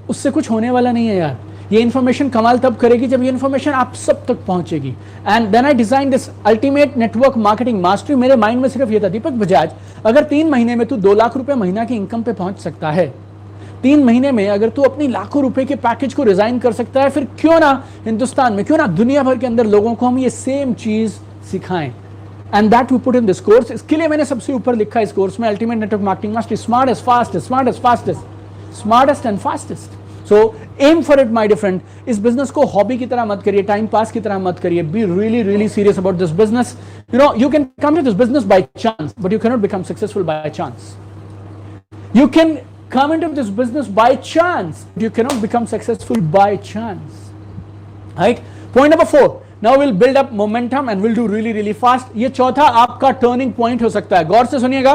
उससे कुछ होने वाला नहीं है यार. ये इन्फॉर्मेशन कमाल तब करेगी जब ये इन्फॉर्मेशन आप सब तक पहुंचेगी. And then I design this ultimate network marketing mastery. मेरे माइंड में सिर्फ ये था, दीपक बजाज, अगर 3 महीने में तू 2 लाख रुपए महीना की इनकम पे पहुंच सकता है, 3 महीने में अगर तू अपनी लाखों रुपए के पैकेज को रिजाइन कर सकता है, फिर क्यों ना हिंदुस्तान में, क्यों ना दुनिया भर के अंदर लोगों को हम ये सेम चीज सिखाएं. And that we put in this course. इसके लिए मैंने सबसे ऊपर लिखा है इस कोर्स में, ultimate network marketing mastery, smartest and fastest. So aim for it my dear friend. इस बिजनेस को हॉबी की तरह मत करिए, टाइम पास की तरह मत करिए. Be really serious about this business. You know, you can come to this business by chance, but you can not become successful by chance. You can come into this business by chance, but you cannot become successful by chance. Right? Point number 4. Now we'll build up momentum and we'll do really fast. ये चौथा आपका turning point हो सकता है. गौर से सुनिएगा.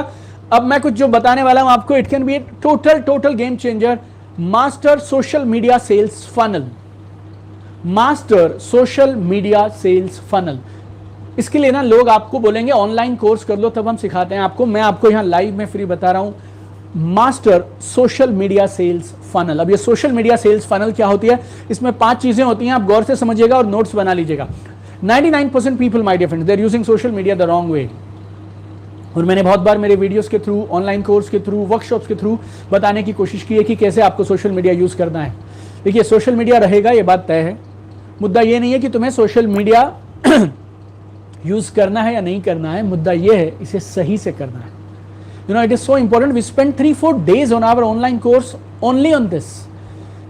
अब मैं कुछ जो बताने वाला हूं आपको, it can be a total game changer. Master social media sales funnel. Master social media sales funnel. इसके लिए ना लोग आपको बोलेंगे ऑनलाइन कोर्स कर लो तब हम सिखाते हैं आपको. मैं आपको यहां लाइव में फ्री बता रहा हूं. Master social media sales funnel. अब ये सोशल मीडिया सेल्स फनल क्या होती है? इसमें 5 चीजें होती हैं, आप गौर से समझिएगा और नोट्स बना लीजिएगा. 99% people my dear friends, they are using social media the wrong way. और मैंने बहुत बार मेरे वीडियोस के थ्रू, ऑनलाइन कोर्स के थ्रू, वर्कशॉप्स के थ्रू बताने की कोशिश की है कि कैसे आपको सोशल मीडिया यूज करना है. देखिए, सोशल मीडिया रहेगा, ये बात तय है. मुद्दा ये नहीं है कि तुम्हें सोशल मीडिया यूज करना है या नहीं करना है. मुद्दा ये है इसे सही से करना है. You know, it is so important. We spent 3-4 days on our online course only on this.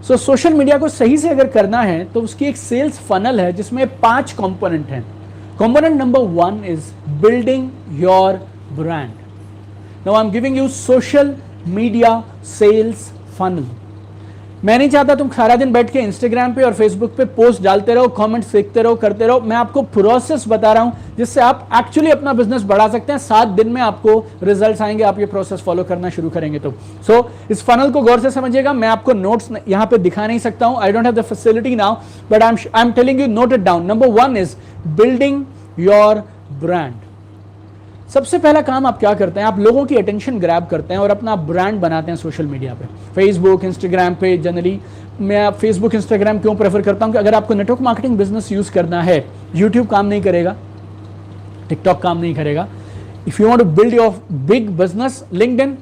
So social media को सही से अगर करना है तो उसकी एक सेल्स फनल है जिसमें 5 कंपोनेंट हैं. Component number 1 is building your brand. Now I'm giving you social media sales funnel. मैं नहीं चाहता तुम सारा दिन बैठ के इंस्टाग्राम पे और फेसबुक पे पोस्ट डालते रहो, कमेंट्स देखते रहो, करते रहो. मैं आपको प्रोसेस बता रहा हूं जिससे आप एक्चुअली अपना बिजनेस बढ़ा सकते हैं. 7 दिन में आपको रिजल्ट्स आएंगे, आप ये प्रोसेस फॉलो करना शुरू करेंगे तो. सो इस फनल को गौर से समझिएगा. मैं आपको नोट्स यहां पे दिखा नहीं सकता हूं. I don't have the facility now, but I am telling you, note it down. Number 1 is building your brand. सबसे पहला काम आप क्या करते हैं? आप लोगों की अटेंशन ग्रैब करते हैं और अपना ब्रांड बनाते हैं सोशल मीडिया पे, फेसबुक, इंस्टाग्राम पे. जनरली मैं फेसबुक, इंस्टाग्राम क्यों प्रेफर करता हूं कि अगर आपको नेटवर्क मार्केटिंग बिजनेस यूज करना है, यूट्यूब काम नहीं करेगा, टिकटॉक काम नहीं करेगा. If you want to build your big business, LinkedIn,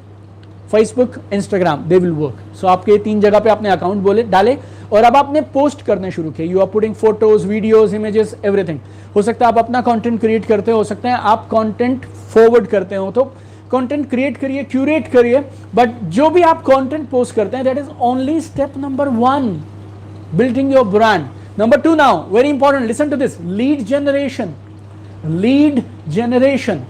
Facebook, Instagram, they will work. So आपके 3 जगह पे आपने अकाउंट डाले और अब आपने पोस्ट करने शुरू किए. You are putting photos, videos, images, everything. हो सकता है आप अपना कंटेंट क्रिएट करते हो सकता है आप कंटेंट फॉरवर्ड करते हो, तो कंटेंट क्रिएट करिए, क्यूरेट करिए. बट जो भी आप कंटेंट पोस्ट करते हैं, that is only step number 1, building your brand. Number 2, now very important, listen to this, lead generation. Lead generation,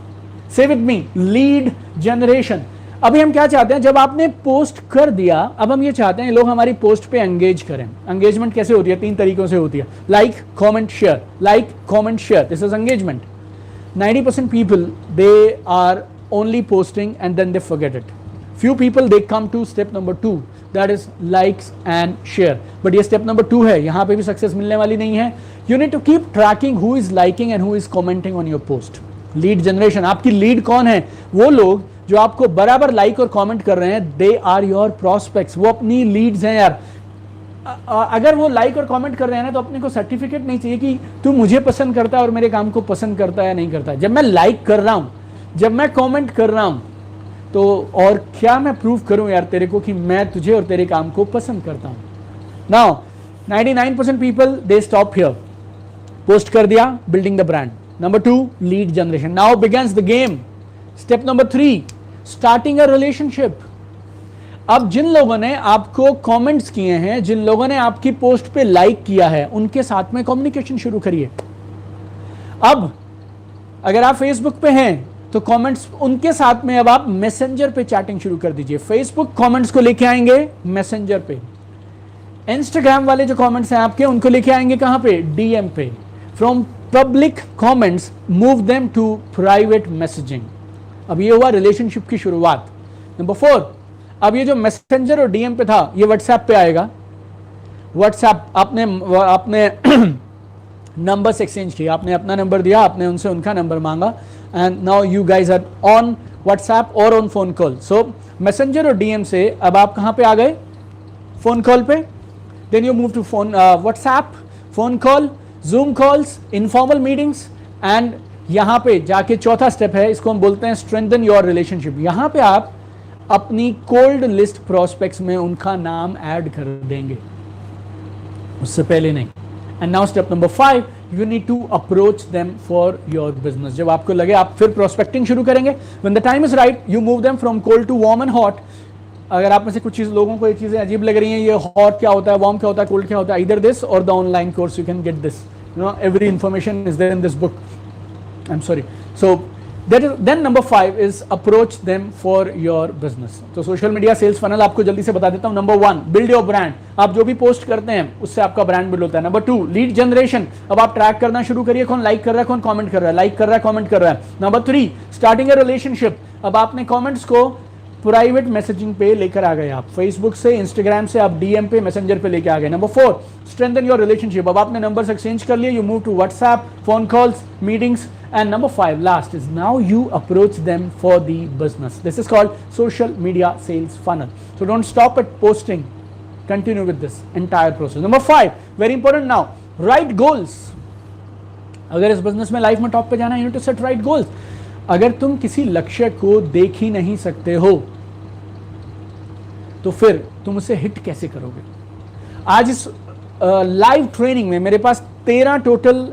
say with me, lead generation. अभी हम क्या चाहते हैं, जब आपने पोस्ट कर दिया, अब हम ये चाहते हैं लोग हमारी पोस्ट पे एंगेज करें. एंगेजमेंट कैसे होती है? 3 तरीकों से होती है. Like, comment, share. Like, comment, share, this is engagement. 90% people, they are only posting and then they forget it. Few people, they come to step number 2, that is likes and share. But ये step number 2 है, यहाँ पे भी success मिलने वाली नहीं है. You need to keep tracking who is liking and who is commenting on your post. Lead generation. आपकी लीड कौन है? वो लोग जो आपको बराबर लाइक और कमेंट कर रहे हैं, दे आर योर प्रोस्पेक्ट्स. वो अपनी लीड्स हैं यार. अगर वो लाइक और कमेंट कर रहे हैं ना, तो अपने को सर्टिफिकेट नहीं चाहिए कि तू मुझे पसंद करता है और मेरे काम को पसंद करता है या नहीं करता है. जब मैं लाइक कर रहा हूं, जब मैं कमेंट कर रहा हूं, तो और क्या मैं प्रूव करूं यार तेरे को कि मैं तुझे और तेरे काम को पसंद करता हूं. Now 99% people, they stop here. Post कर दिया, building the brand. Number 2, lead generation. Now begins the game. Step number 3, starting a relationship. अब जिन लोगों ने आपको कमेंट्स किए हैं, जिन लोगों ने आपकी पोस्ट पे लाइक किया है, उनके साथ में कम्युनिकेशन शुरू करिए. अब अगर आप फेसबुक पे हैं तो कमेंट्स उनके साथ में अब आप मैसेंजर पे चैटिंग शुरू कर दीजिए. फेसबुक कमेंट्स को लेके आएंगे मैसेंजर पे. इंस्टाग्राम वाले जो कमेंट्स हैं आपके, उनको लेके आएंगे कहां पे? डीएम पे. From public comments move them to private messaging. अब ये हुआ रिलेशनशिप की शुरुआत. नंबर 4, अब ये जो मैसेंजर और डीएम पे था, ये व्हाट्सएप पे आएगा. व्हाट्सएप आपने नंबर्स एक्सचेंज किया, आपने अपना नंबर दिया, आपने उनसे उनका नंबर मांगा, and now you guys are on WhatsApp और on phone call. So messenger और डीएम से अब आप कहां पे आ गए? फोन कॉल पे. Then you move to phone WhatsApp, phone call, Zoom calls, informal meetings, and यहां पे जाके चौथा स्टेप है, इसको हम बोलते हैं स्ट्रेंथन योर रिलेशनशिप. यहां पे आप अपनी कोल्ड लिस्ट प्रोस्पेक्ट्स में उनका नाम ऐड कर देंगे, उससे पहले नहीं. And now step number 5, you need to approach them for your business. जब आपको लगे आप फिर प्रोस्पेक्टिंग शुरू करेंगे. When the time is right, you move them from cold to warm and hot. अगर आप में से कुछ लोगों को ये चीजें अजीब लग रही हैं, ये हॉट क्या होता है, वार्म क्या होता है, कोल्ड क्या होता है, इधर दिस और the online course you can get this. You know, every information is there in this book. I am sorry. So that is, then number 5 is approach them for your business. तो social media sales funnel आपको जल्दी से बता देता हूं. Number 1, build your brand. आप जो भी पोस्ट करते हैं उससे आपका ब्रांड बिल्ड होता है. Number 2, lead generation. अब आप ट्रैक करना शुरू करिए, कौन लाइक कर रहा है, कौन कमेंट कर रहा है, लाइक कर रहा है, कमेंट कर रहा है. Number 3, starting a relationship. अब आपने कमेंट्स को प्राइवेट मैसेजिंग पे लेकर आ गए. आप फेसबुक से, इंस्टाग्राम से, आप डीएम पे, मैसेंजर पे लेकर आ गए. Number 4, strengthen your relationship. अब आपने नंबर्स एक्सचेंज कर लिए, you move to WhatsApp, phone calls, meetings. And number 5, last, is now you approach them for the business. This is called social media sales funnel. So don't stop at posting. Continue with this entire process. Number 5, very important now, write goals. अगर इस business में life में top पे जाना है, you need to set right goals. अगर तुम किसी लक्ष्य को देख ही नहीं सकते हो तो फिर तुम उसे हिट कैसे करोगे? आज इस लाइव ट्रेनिंग में मेरे पास 13 टोटल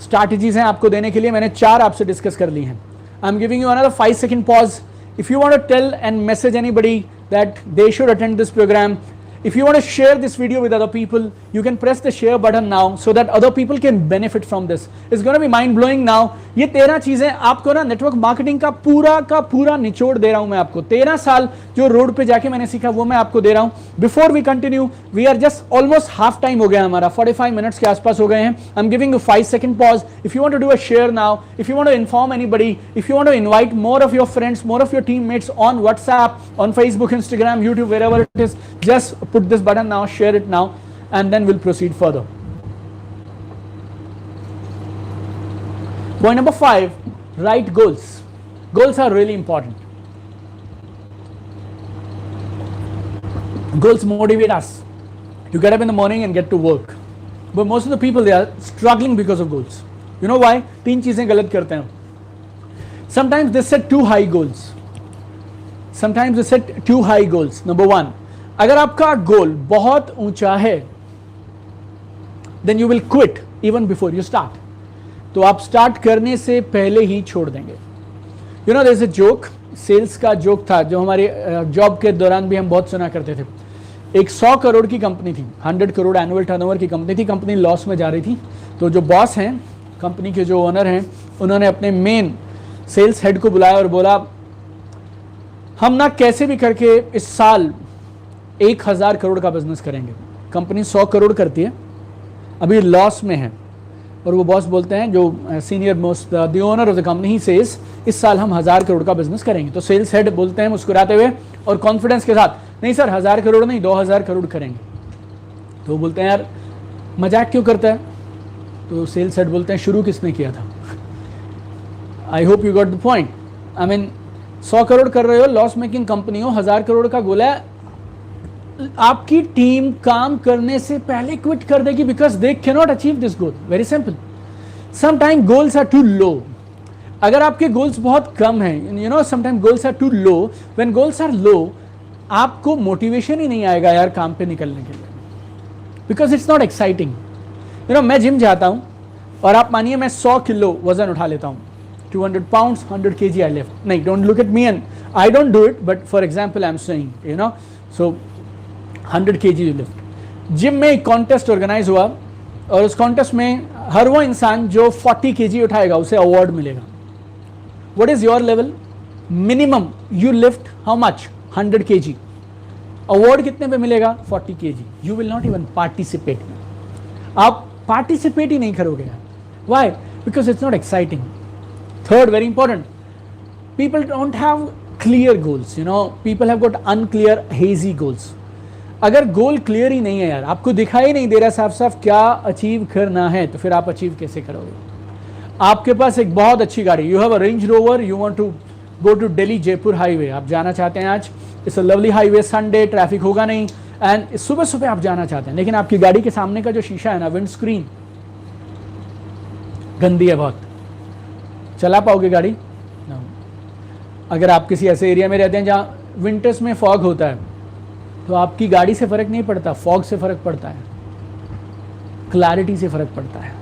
स्ट्रैटेजीज हैं आपको देने के लिए. मैंने 4 आपसे डिस्कस कर ली हैं. I am giving you another 5 second pause. If you want to tell and message anybody that they should attend this program, if you want to share this video with other people, you can press the share button now so that other people can benefit from this. It's going to be mind blowing now. ये 13 चीजें आपको ना network marketing का पूरा निचोड़ दे रहा हूं मैं आपको. 13 साल जो रोड पे जाके मैंने सीखा वो मैं आपको दे रहा हूं. Before we continue, we are just almost half time हो गया हमारा, 45 मिनट्स के आसपास हो गए हैं. I am giving you 5 second pause. If you want to do a share now, if you want to inform anybody, if you want to invite more of your friends, more of your teammates on WhatsApp, on Facebook, Instagram, YouTube, wherever it is, just put this button now, share it now, and then we'll proceed further. Point number 5, write goals. Goals are really important. Goals motivate us to get up in the morning and get to work. But most of the people, they are struggling because of goals. You know why? 3 चीजें गलत करते हैं. Sometimes they set too high goals. Sometimes they set too high goals. Number 1, अगर आपका गोल बहुत ऊंचा है, then you will quit even before you start. तो आप स्टार्ट करने से पहले ही छोड़ देंगे. You know, there is a joke, sales का जोक था जो हमारे जॉब के दौरान भी हम बहुत सुना करते थे. एक 100 करोड़ की कंपनी थी, 100 करोड़ एनुअल टर्नओवर की कंपनी थी. कंपनी लॉस में जा रही थी. तो जो बॉस हैं, कंपनी के जो ओनर हैं, उन्होंने अपने मेन सेल्स हेड को बुलाया और बोला, हम ना कैसे भी करके इस साल 1000 करोड़ का बिजनेस करेंगे. कंपनी 100 करोड़ करती है, अभी लॉस में है. और वो बॉस बोलते हैं, जो senior most the owner of the company, he says, इस साल हम 1000 करोड़ का बिजनेस करेंगे. तो सेल्स हेड बोलते हैं मुस्कुराते हुए और कॉन्फिडेंस के साथ, नहीं सर 1000 करोड़ नहीं, 2000 करोड़ करेंगे. तो वो बोलते हैं, यार मजाक क्यों करता है? तो सेल्स हेड बोलते हैं, शुरू किसने किया था? I hope you got the point. I mean 100 crore कर रहे हो, लॉस मेकिंग कंपनी हो, 1000 करोड़ का गोल है, आपकी टीम काम करने से पहले क्विट कर देगी because they can not achieve this goal. Very simple. Sometime goals are too low. अगर आपके गोल्स बहुत कम हैं, you know, sometime goals are too low. When goals are low, आपको मोटिवेशन ही नहीं आएगा यार काम पे निकलने के लिए, because it's not exciting. You know, मैं जिम जाता हूं, और आप मानिए मैं 100 किलो वजन उठा लेता हूँ, 200 पाउंड्स, 100 kg आई लिफ्ट, नहीं, don't look at me and I don't do it, but for example I am saying, you know, so 100 kg you lift. Gym में एक कॉन्टेस्ट ऑर्गेनाइज हुआ और उस कॉन्टेस्ट में हर वो इंसान जो 40 kg उठाएगा उसे अवार्ड मिलेगा। What is your level? Minimum you lift how much? 100 kg। Award कितने पे मिलेगा? 40 kg। You will not even participate, आप पार्टिसिपेट ही नहीं करोगे यार। Why? Because it's not exciting. Third, very important, people don't have clear goals, you know, people have got unclear hazy goals। अगर goal clear ही नहीं है यार, आपको दिखाई नहीं दे रहा साफ साफ क्या अचीव करना है, तो फिर आप अचीव कैसे करोगे? आपके पास एक बहुत अच्छी गाड़ी, you have a Range Rover, you want to go to Delhi Jaipur highway, आप जाना चाहते हैं, आज it's a lovely highway, Sunday, traffic होगा नहीं, एंड सुबह सुबह आप जाना चाहते हैं, लेकिन आपकी गाड़ी के सामने का जो शीशा है ना, विंड स्क्रीन गंदी है बहुत, चला पाओगे गाड़ी? अगर आप किसी ऐसे एरिया में रहते हैं जहाँ विंटर्स में फॉग होता है, तो आपकी गाड़ी से फर्क नहीं पड़ता, फॉग से फर्क पड़ता है, क्लैरिटी से फर्क पड़ता है।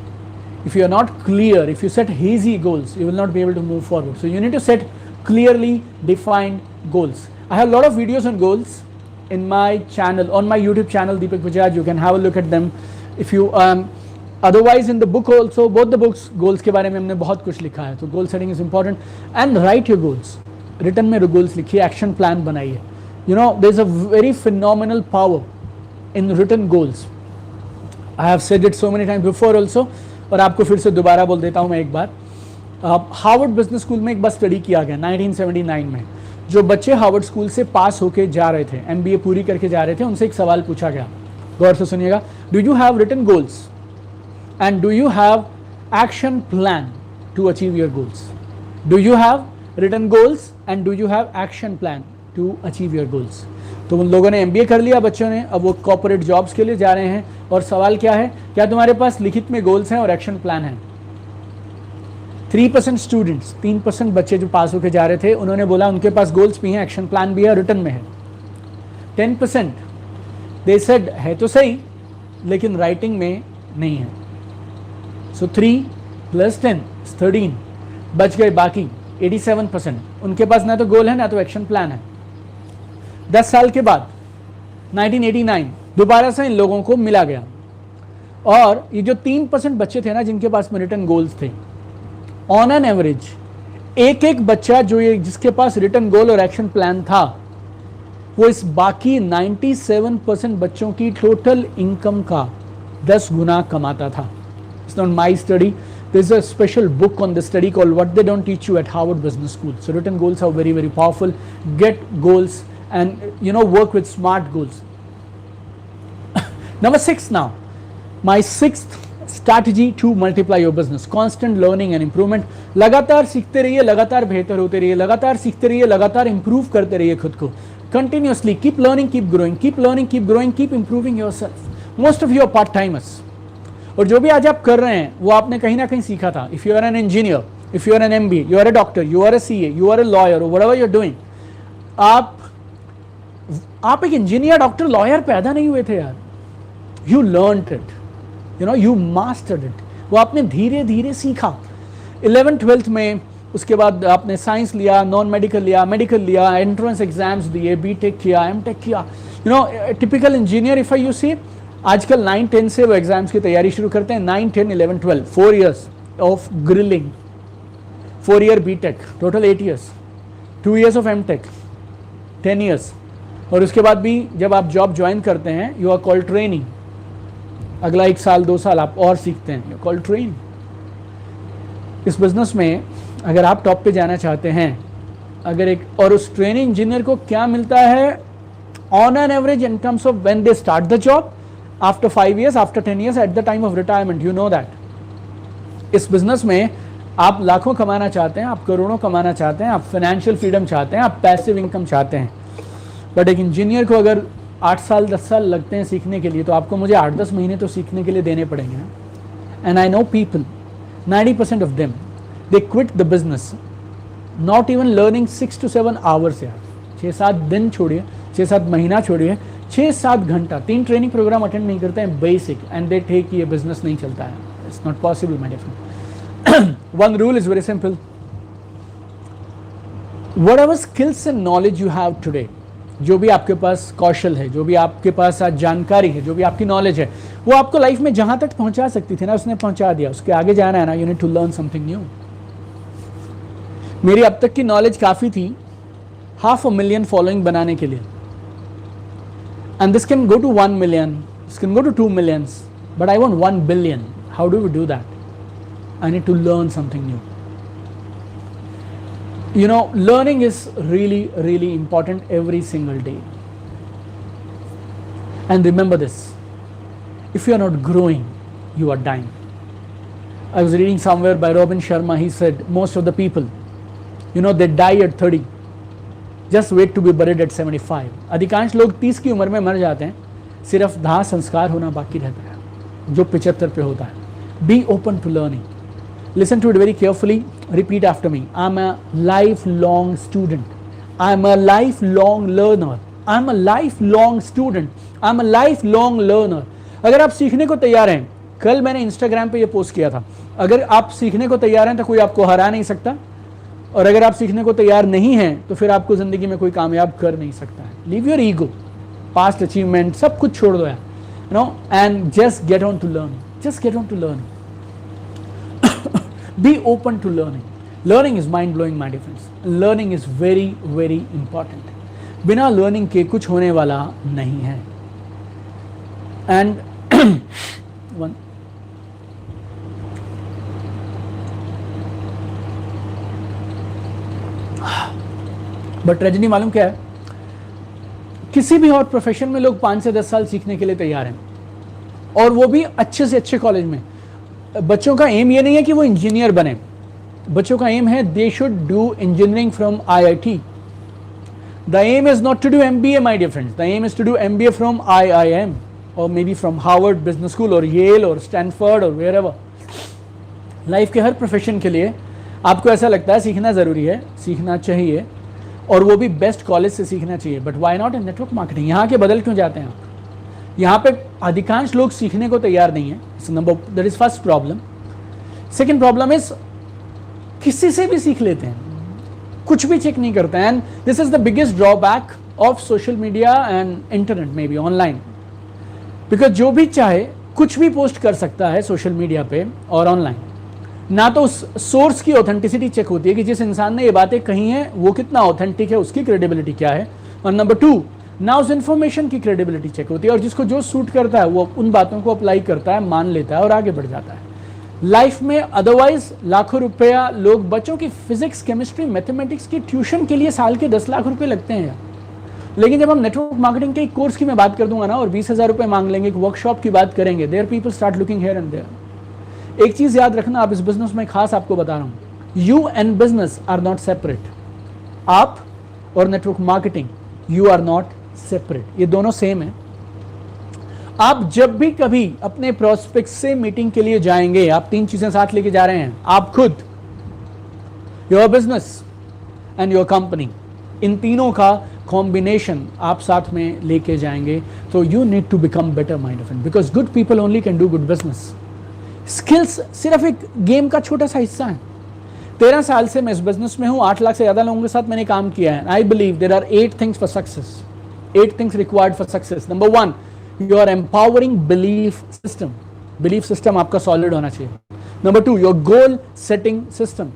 If you are not clear, if you set hazy goals, you will not be able to move forward. So you need to set clearly defined goals. I have a lot of videos on goals in my channel, on my YouTube channel, Deepak Bajaj. You can have a look at them. If you otherwise in the book also, both the books, goals के बारे में हमने बहुत कुछ लिखा है। तो goal setting is important and write your goals. Written में goals लिखिए, action plan बनाइए। You know, there is a very phenomenal power in written goals. I have said it so many times before also, और आपको फिर से दोबारा बोल देता हूँ मैं एक बार। हार्वर्ड बिजनेस स्कूल में एक बार स्टडी किया गया 1979 में। जो बच्चे हार्वर्ड स्कूल से पास होके जा रहे थे, एमबीए पूरी करके जा रहे थे, उनसे एक सवाल पूछा गया, गौर से सुनिएगा, do you have written goals and do you have action plan to achieve your goals? Do you have written goals and do you have action plan to achieve your goals? तो उन लोगों ने एमबीए कर लिया बच्चों ने, अब वो कॉर्पोरेट जॉब्स के लिए जा रहे हैं, और सवाल क्या है, क्या तुम्हारे पास लिखित में गोल्स हैं और एक्शन प्लान है? 3% स्टूडेंट्स, 3% बच्चे जो पास होकर जा रहे थे, उन्होंने बोला उनके पास गोल्स भी हैं, एक्शन प्लान भी है, रिटन में है। 10% दे सेड है तो सही, लेकिन राइटिंग में नहीं है। सो 3 + 10 = 13, बच गए बाकी 87%, उनके पास ना तो गोल है ना तो एक्शन प्लान है। 10 साल के बाद 1989 दोबारा से इन लोगों को मिला गया, और ये जो 3% बच्चे थे ना जिनके पास में रिटन गोल्स थे, ऑन एन एवरेज एक एक बच्चा जो ये जिसके पास रिटन गोल और एक्शन प्लान था, वो इस बाकी 97% बच्चों की टोटल इनकम का 10 गुना कमाता था। It's not my study, there is a special book on the study called what they don't teach you at Harvard Business School. So written goals are very very powerful. Get goals and you know work with smart goals. Number 6 now, my 6th strategy to multiply your business, constant learning and improvement। लगातार सीखते रहिए, लगातार बेहतर होते रहिए, लगातार सीखते रहिए, लगातार इंप्रूव करते रहिए खुद को। Continuously keep learning, keep growing, keep learning, keep growing, keep improving yourself। Most of you are part timers, और जो भी आज आप कर रहे हैं वो आपने कहीं ना कहीं सीखा था। If you are an engineer, if you are an MBA, you are a doctor, you are a CA, you are a lawyer, or whatever you are doing, आप एक इंजीनियर, डॉक्टर, लॉयर पैदा नहीं हुए थे यार। You learned it, you know, you mastered it। वो आपने धीरे धीरे सीखा। 11th 12th में, उसके बाद आपने साइंस लिया, नॉन मेडिकल लिया, मेडिकल लिया, एंट्रेंस एग्जाम्स दिए, बीटेक किया, एमटेक किया। You know, typical engineer if I you see, आजकल 9-10 से वो एग्जाम्स की तैयारी शुरू करते हैं। 9, 10, 11, 12 4 years of grilling, 4 year BTech, total 8 years, 2 years of MTech, 10 years, और उसके बाद भी जब आप जॉब ज्वाइन करते हैं, यू आर कॉल्ड ट्रेनिंग। अगला 1 साल 2 साल आप और सीखते हैं, यू कॉल्ड ट्रेनिंग। इस बिजनेस में अगर आप टॉप पे जाना चाहते हैं, अगर एक, और उस ट्रेनिंग इंजीनियर को क्या मिलता है on an average in terms of when they start the job, after 5 years, after 10 years, at the time of retirement, you know that. इस बिजनेस में आप लाखों कमाना चाहते हैं, आप करोड़ों कमाना चाहते हैं, आप फाइनेंशियल फ्रीडम चाहते हैं, आप पैसिव इनकम चाहते हैं, बट एक इंजीनियर को अगर 8 साल 10 साल लगते हैं सीखने के लिए, तो आपको मुझे 8-10 महीने तो सीखने के लिए देने पड़ेंगे ना। And I know people, 90% of them, they quit the business not even learning 6 to 7 hours यार। 6-7 दिन छोड़िए, 6-7 महीना छोड़िए, 6-7 घंटा 3 ट्रेनिंग प्रोग्राम अटेंड नहीं करते हैं बेसिक, एंड दे टेक ये बिजनेस नहीं चलता है। It's not possible, my dear friend. One rule is very simple. Whatever skills and knowledge you have today, जो भी आपके पास कौशल है, जो भी आपके पास आज जानकारी है, जो भी आपकी नॉलेज है, वो आपको लाइफ में जहां तक पहुंचा सकती थी ना, उसने पहुंचा दिया. उसके आगे जाना है ना, you need to learn something new. मेरी अब तक की नॉलेज काफ़ी थी 500,000 फॉलोइंग बनाने के लिए. And this can go to 1 million, this can go to 2 millions, but I want 1 billion. How do we do that? I need to learn something new. You know, learning is really, really important every single day. And remember this, if you are not growing, you are dying. I was reading somewhere by Robin Sharma, he said, most of the people, you know, they die at 30. Just wait to be buried at 75. अधिकांश लोग 30 की उम्र में मर जाते हैं, सिर्फ दाह संस्कार होना बाकी रहता है, जो 75 पे होता है. Be open to learning. Listen to it very carefully. Repeat after me. I'm a lifelong student. I'm a lifelong learner. I'm a lifelong student. I'm a lifelong learner. अगर आप सीखने को तैयार हैं, कल मैंने इंस्टाग्राम पे ये पोस्ट किया था, अगर आप सीखने को तैयार हैं तो कोई आपको हरा नहीं सकता, और अगर आप सीखने को तैयार नहीं हैं तो फिर आपको जिंदगी में कोई कामयाब कर नहीं सकता है. Leave your ego, past achievement सब कुछ छोड़ दो यार, you know, and just get on to learning. Just get on to learning. Be open to learning. Learning is mind blowing, my dear friends. Learning is very, very important. बिना learning के कुछ होने वाला नहीं है. And one. But tragedy मालूम क्या है? किसी भी और प्रोफेशन में लोग 5 से 10 साल सीखने के लिए तैयार हैं, और वो भी अच्छे से अच्छे कॉलेज में. बच्चों का एम ये नहीं है कि वो इंजीनियर बने. बच्चों का एम है they should do engineering from IIT. The aim is not to do MBA, my dear friends. The aim is to do MBA from IIM और maybe from Harvard Business School और Yale और Stanford और wherever. Life के हर profession के लिए आपको ऐसा लगता है सीखना ज़रूरी है, सीखना चाहिए, और वो भी बेस्ट कॉलेज से सीखना चाहिए. But why not in network marketing? यहाँ के बदल क्यों जाते हैं आप? यहाँ पे अधिकांश लोग सीखने को तैयार नहीं है. That is first problem. Second problem is किसी से भी सीख लेते हैं, कुछ भी चेक नहीं करते हैं. And this is the biggest drawback of social media and internet, may be online. Because जो भी चाहे कुछ भी पोस्ट कर सकता है सोशल मीडिया पे और ऑनलाइन. ना तो उस सोर्स की ऑथेंटिसिटी चेक होती है कि जिस इंसान ने ये बातें कही हैं वो कितना ऑथेंटिक है, उसकी क्रेडिबिलिटी क्या है. और नंबर 2, ना उस इन्फॉर्मेशन की क्रेडिबिलिटी चेक होती है, और जिसको जो सूट करता है वो उन बातों को अप्लाई करता है, मान लेता है और आगे बढ़ जाता है लाइफ में. अदरवाइज लाखों रुपया लोग, बच्चों की फिजिक्स, केमिस्ट्री, मैथमेटिक्स की ट्यूशन के लिए साल के 10 लाख रुपए लगते हैं यार. लेकिन जब हम नेटवर्क मार्केटिंग के एक कोर्स की मैं बात कर दूंगा ना, और 20,000 रुपये मांग लेंगे, एक वर्कशॉप की बात करेंगे, there people start looking here and there. एक चीज याद रखना, आप इस बिजनेस में खास आपको बता रहा हूं, you and business are not separate. आप और network marketing, you are not separate, ये दोनों सेम है. आप जब भी कभी अपने प्रोस्पेक्ट से मीटिंग के लिए जाएंगे, आप 3 चीजें साथ लेके जा रहे हैं. आप खुद, your business and your company, इन तीनों का कॉम्बिनेशन आप साथ में लेके जाएंगे. तो you need to become better, mind off, because good people only can do good business. Skills सिर्फ एक गेम का छोटा सा हिस्सा है. 13 साल से मैं इस बिजनेस में हूं, 8 लाख से ज्यादा लोगों के साथ मैंने काम किया है. I believe there are 8 things for success. 8 things required for success. Number 1, your empowering belief system. Belief system आपका solid होना चाहिए. Number 2, your goal setting system.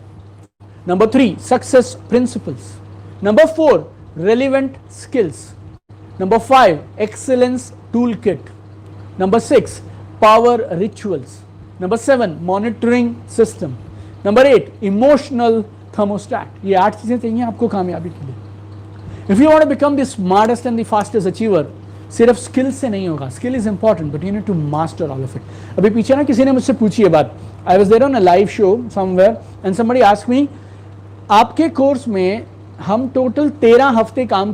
Number 3, success principles. Number 4, relevant skills. Number 5, excellence toolkit. Number 6, power rituals. Number 7, monitoring system. Number 8, emotional thermostat. ये 8 चीजें चाहिए आपको कामयाबी के लिए. If you want to become the smartest and the fastest achiever, सिर्फ skill से नहीं होगा. Skill is important but you need to master all of it. अभी पीछे ना किसी ने मुझसे पूछी है बात. I was there on a live show somewhere and somebody asked me, आपके कोर्स में हम टोटल 13 हफ्ते काम